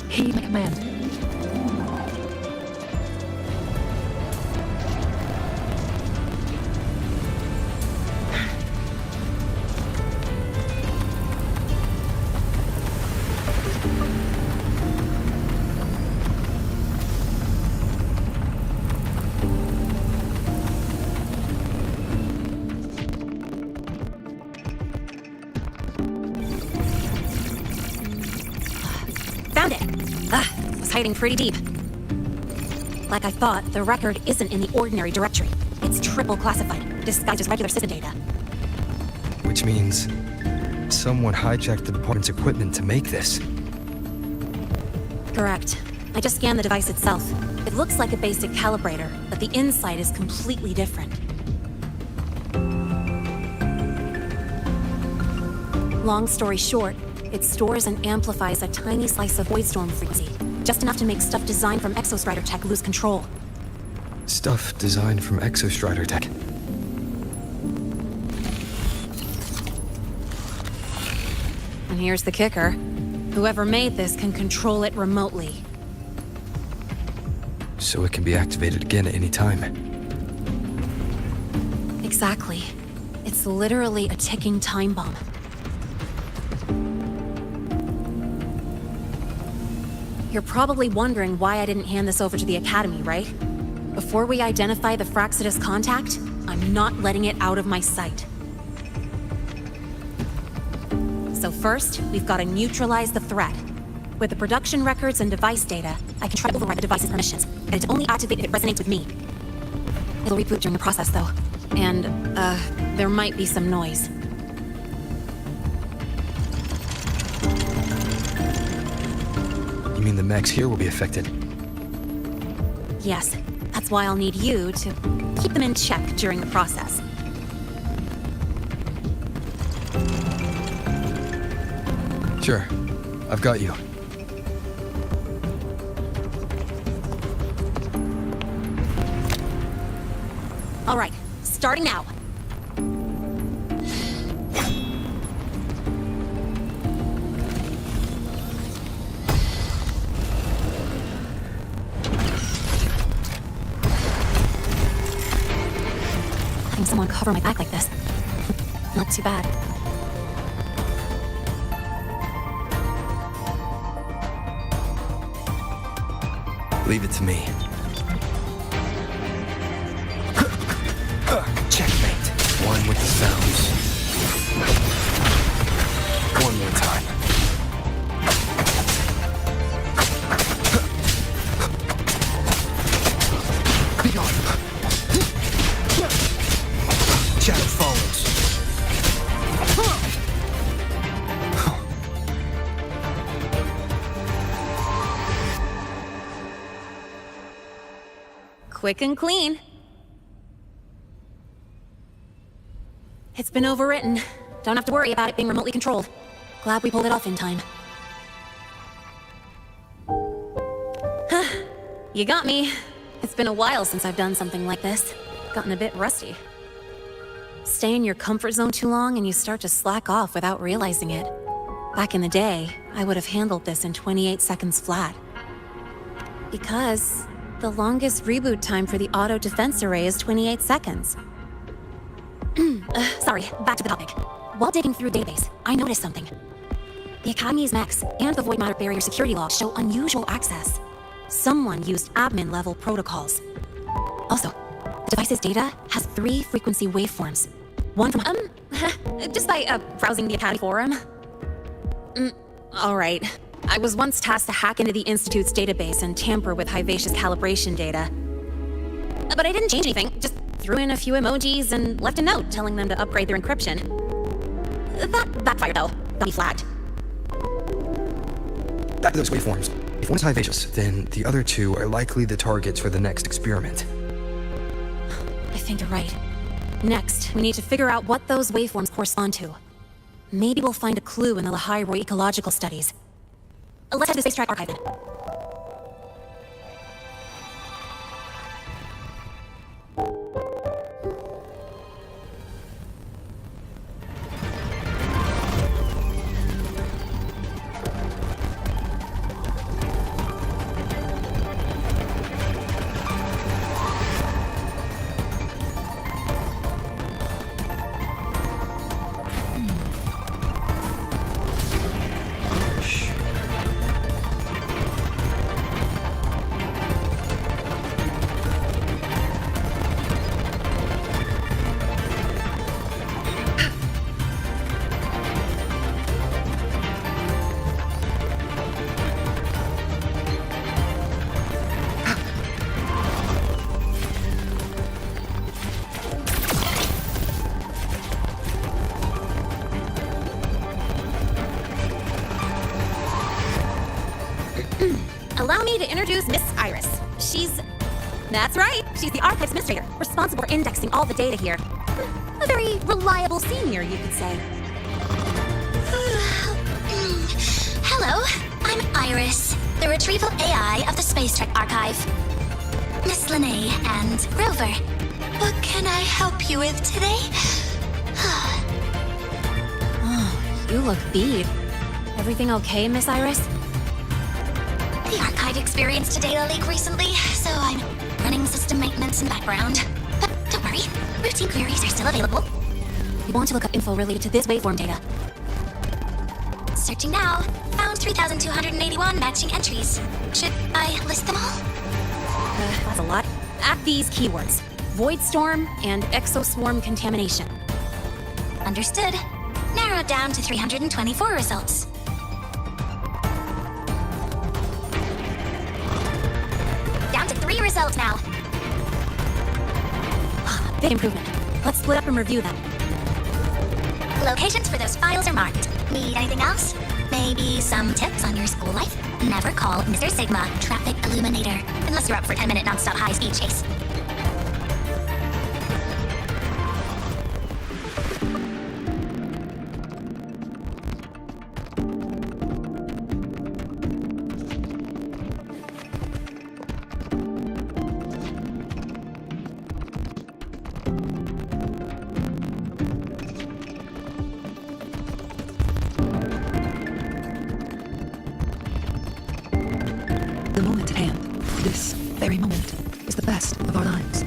[SPEAKER 1] Heed my command.
[SPEAKER 9] Found it! Was hiding pretty deep. Like I thought, the record isn't in the ordinary directory. It's triple classified, disguised as regular system data.
[SPEAKER 2] Which means someone hijacked the department's equipment to make this.
[SPEAKER 9] Correct. I just scanned the device itself. It looks like a basic calibrator, but the inside is completely different. Long story short, it stores and amplifies a tiny slice of Voidstorm frequency, just enough to make stuff designed from Exostrider tech lose control.
[SPEAKER 2] Stuff designed from Exostrider tech.
[SPEAKER 9] And here's the kicker. Whoever made this can control it remotely.
[SPEAKER 2] So it can be activated again at any time.
[SPEAKER 9] Exactly. It's literally a ticking time bomb. You're probably wondering why I didn't hand this over to the Academy, right? Before we identify the Fraxidus contact, I'm not letting it out of my sight. So first, we've got to neutralize the threat. With the production records and device data, I can try to override the device's permissions, and it's only activate if it resonates with me. It'll reboot during the process, though. And, there might be some noise.
[SPEAKER 2] You mean the mechs here will be affected?
[SPEAKER 9] Yes, that's why I'll need you to keep them in check during the process.
[SPEAKER 2] Sure. I've got you.
[SPEAKER 9] All right, starting now. Having someone cover my back like this, not too bad.
[SPEAKER 2] Leave it to me. Checkmate. One with the sounds. One more time. Be gone. Shadow follows.
[SPEAKER 9] Quick and clean. It's been overwritten. Don't have to worry about it being remotely controlled. Glad we pulled it off in time. You got me. It's been a while since I've done something like this. Gotten a bit rusty. Stay in your comfort zone too long and you start to slack off without realizing it. Back in the day, I would have handled this in 28 seconds flat. Because the longest reboot time for the auto defense array is 28 seconds. Sorry, back to the topic. While digging through the database, I noticed something. The Academy's mechs and the Void Matter Barrier security logs show unusual access. Someone used admin-level protocols. Also, the device's data has 3 frequency waveforms. One from, just by, browsing the Academy forum. Alright. I was once tasked to hack into the Institute's database and tamper with Hivacious calibration data. But I didn't change anything, just threw in a few emojis and left a note telling them to upgrade their encryption. That backfired though. Got me flagged.
[SPEAKER 2] Back to those waveforms. If one is Hivacious, then the other 2 are likely the targets for the next experiment.
[SPEAKER 9] I think you're right. Next, we need to figure out what those waveforms correspond to. Maybe we'll find a clue in the Lahai-Roy ecological studies. Let's head to the Space Track Archive then. me to introduce Miss Iris. That's right, she's the Archives Administrator, responsible for indexing all the data here. A very reliable senior, you could say.
[SPEAKER 15] Hello, I'm Iris, the retrieval AI of the Space Trek Archive. Miss Linnae and Rover, what can I help you with today?
[SPEAKER 9] Oh, you look beat. Everything okay, Miss Iris?
[SPEAKER 15] The Archive experienced a data leak recently, so I'm running system maintenance in the background. But don't worry, routine queries are still available.
[SPEAKER 9] You want to look up info related to this waveform data.
[SPEAKER 15] Searching now. Found 3,281 matching entries. Should I list them all?
[SPEAKER 9] That's a lot. Add these keywords. Void storm and exoswarm contamination.
[SPEAKER 15] Understood. Narrowed down to 324 results. Down to 3 results now.
[SPEAKER 9] Big improvement. Let's split up and review them.
[SPEAKER 15] Locations for those files are marked. Need anything else? Maybe some tips on your school life? Never call Mr. Sigma, Traffic Illuminator, unless you're up for a 10-minute non-stop high-speed chase.
[SPEAKER 1] The moment at hand, this very moment, is the best of our lives.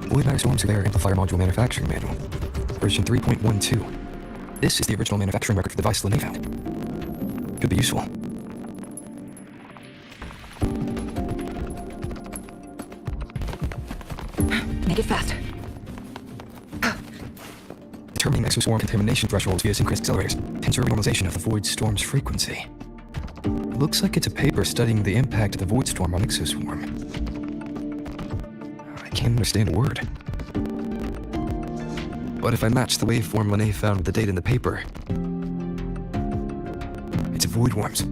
[SPEAKER 2] Void Storm Surveyor Amplifier Module Manufacturing Manual, version 3.12. This is the original manufacturing record for the device Linnae found. Could be useful.
[SPEAKER 1] Make it fast.
[SPEAKER 2] Determining exoswarm contamination thresholds via synchronous accelerators. Tensor normalization of the void storm's frequency. Looks like it's a paper studying the impact of the void storm on exoswarm. I can't understand a word. But if I match the waveform Linnae found with the data in the paper, it's a void worms.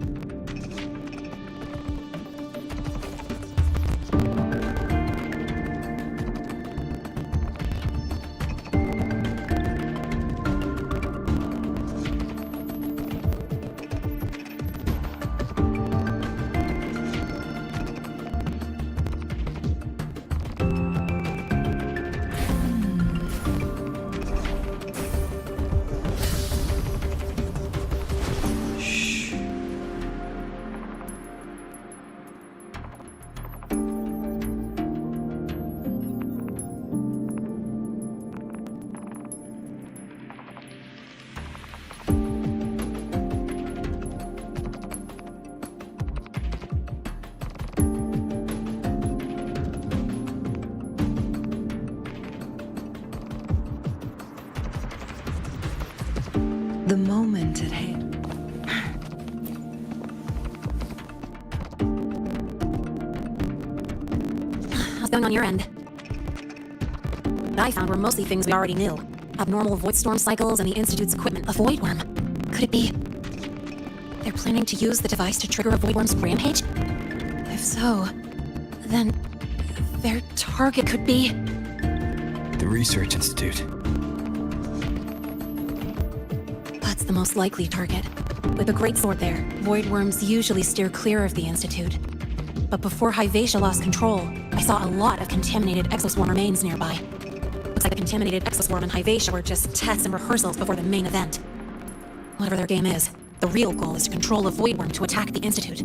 [SPEAKER 1] The moment at hand.
[SPEAKER 9] How's it going on your end? What I found were mostly things we already knew. Abnormal void storm cycles and the Institute's equipment. A void worm. Could it be they're planning to use the device to trigger a void worm's rampage? If so, then their target could be
[SPEAKER 2] The Research Institute.
[SPEAKER 9] That's the most likely target. With the Great Sword there, void worms usually steer clear of the Institute. But before Hyvatia lost control, I saw a lot of contaminated exoswarm remains nearby. Looks like the contaminated exoswarm and Hyvatia were just tests and rehearsals before the main event. Whatever their game is, the real goal is to control a void worm to attack the Institute.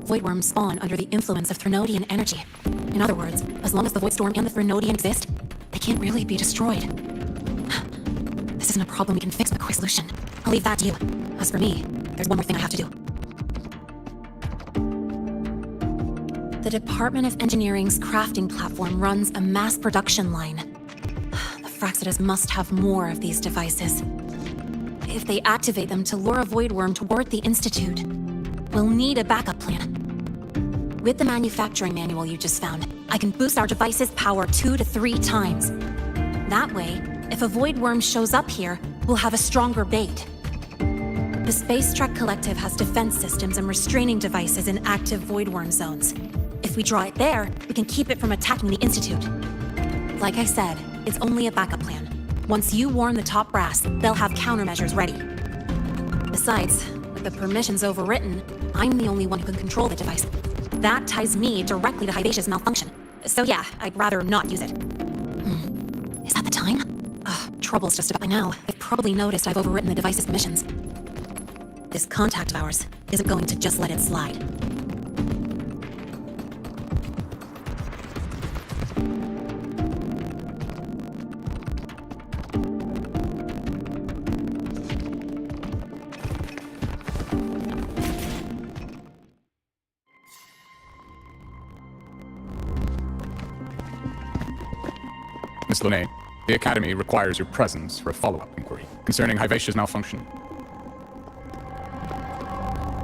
[SPEAKER 9] Void worms spawn under the influence of Threnodian energy. In other words, as long as the Void Storm and the Threnodian exist, they can't really be destroyed. This isn't a problem we can fix with a quick solution. I'll leave that to you. As for me, there's one more thing I have to do. The Department of Engineering's crafting platform runs a mass production line. The Fraxitas must have more of these devices. If they activate them to lure a void worm toward the Institute, we'll need a backup plan. With the manufacturing manual you just found, I can boost our device's power 2 to 3 times. That way, if a void worm shows up here, we'll have a stronger bait. The Space Trek Collective has defense systems and restraining devices in active void worm zones. If we draw it there, we can keep it from attacking the Institute. Like I said, it's only a backup plan. Once you warn the top brass, they'll have countermeasures ready. Besides, with the permissions overwritten, I'm the only one who can control the device. That ties me directly to Hyvatia's malfunction. So yeah, I'd rather not use it. Is that the time? Trouble's just about by now. They've probably noticed I've overwritten the device's permissions. This contact of ours isn't going to just let it slide.
[SPEAKER 6] Miss Linnae, the Academy requires your presence for a follow-up inquiry concerning Hyvatia's malfunction.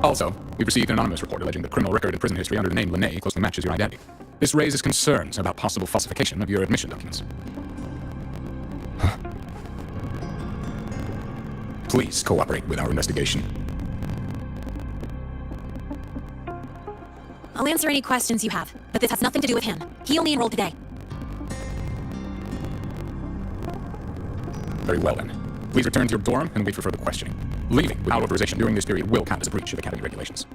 [SPEAKER 6] Also, we've received an anonymous report alleging that criminal record and prison history under the name Linnae closely matches your identity. This raises concerns about possible falsification of your admission documents. Please cooperate with our investigation.
[SPEAKER 9] I'll answer any questions you have, but this has nothing to do with him. He only enrolled today.
[SPEAKER 6] Very well then. Please return to your dorm and wait for further questioning. Leaving without authorization during this period will count as a breach of Academy regulations.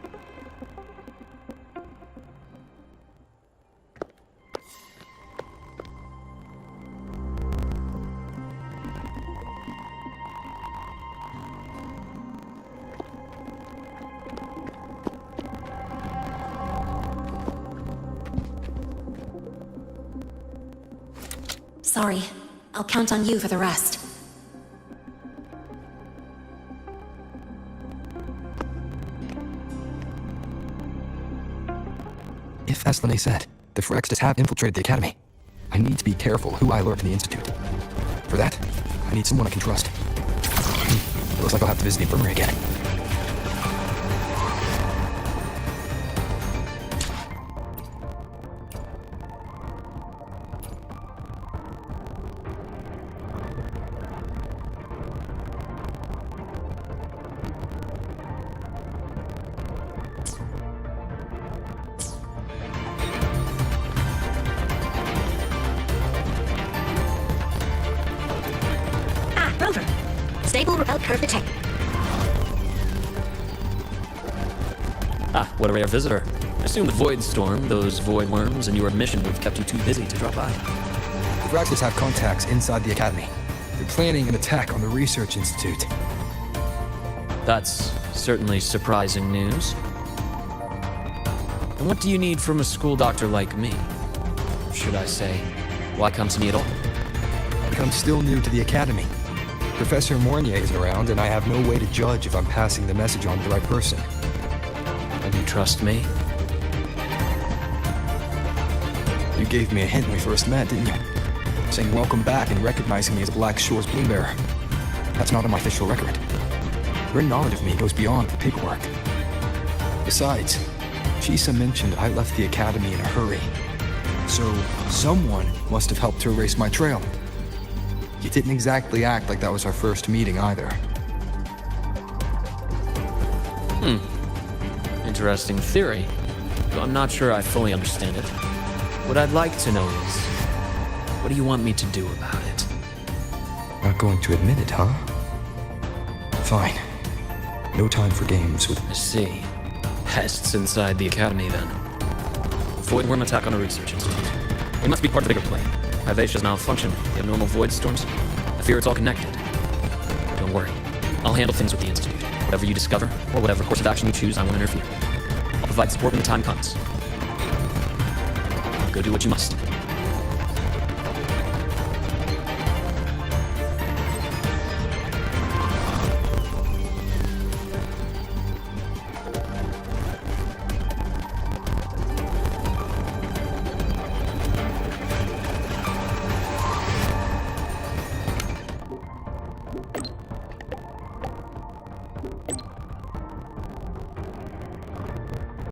[SPEAKER 9] Sorry. I'll count on you for the rest.
[SPEAKER 2] If, as Linnae said, the Fraxitas have infiltrated the Academy, I need to be careful who I lure to the Institute. For that, I need someone I can trust. It looks like I'll have to visit the infirmary again.
[SPEAKER 5] Rover. Stable repel curve detected.
[SPEAKER 17] What a rare visitor. I assume the Void Storm, those void worms, and your mission would have kept you too busy to drop by.
[SPEAKER 2] The Fraxitas have contacts inside the Academy. They're planning an attack on the Research Institute.
[SPEAKER 17] That's certainly surprising news. And what do you need from a school doctor like me? Or should I say, why come to me at all?
[SPEAKER 2] I'm still new to the Academy. Professor Mornier isn't around, and I have no way to judge if I'm passing the message on to the right person.
[SPEAKER 17] And you trust me?
[SPEAKER 2] You gave me a hint when we first met, didn't you? Saying welcome back and recognizing me as Black Shore's Bloom Bearer. That's not on my official record. Your knowledge of me goes beyond the paperwork. Besides, Chisa mentioned I left the Academy in a hurry. So, someone must have helped to erase my trail. You didn't exactly act like that was our first meeting either.
[SPEAKER 17] Interesting theory, though I'm not sure I fully understand it. What I'd like to know is, what do you want me to do about it?
[SPEAKER 2] Not going to admit it, huh? Fine. No time for games with...
[SPEAKER 17] I see. Pests inside the Academy, then. Void worm attack on a research institute. We must be part of the bigger plan. Vivacia's malfunction, the abnormal void storms. I fear it's all connected. Don't worry. I'll handle things with the Institute. Whatever you discover, or whatever course of action you choose, I won't interfere. I'll provide support when the time comes. Go do what you must.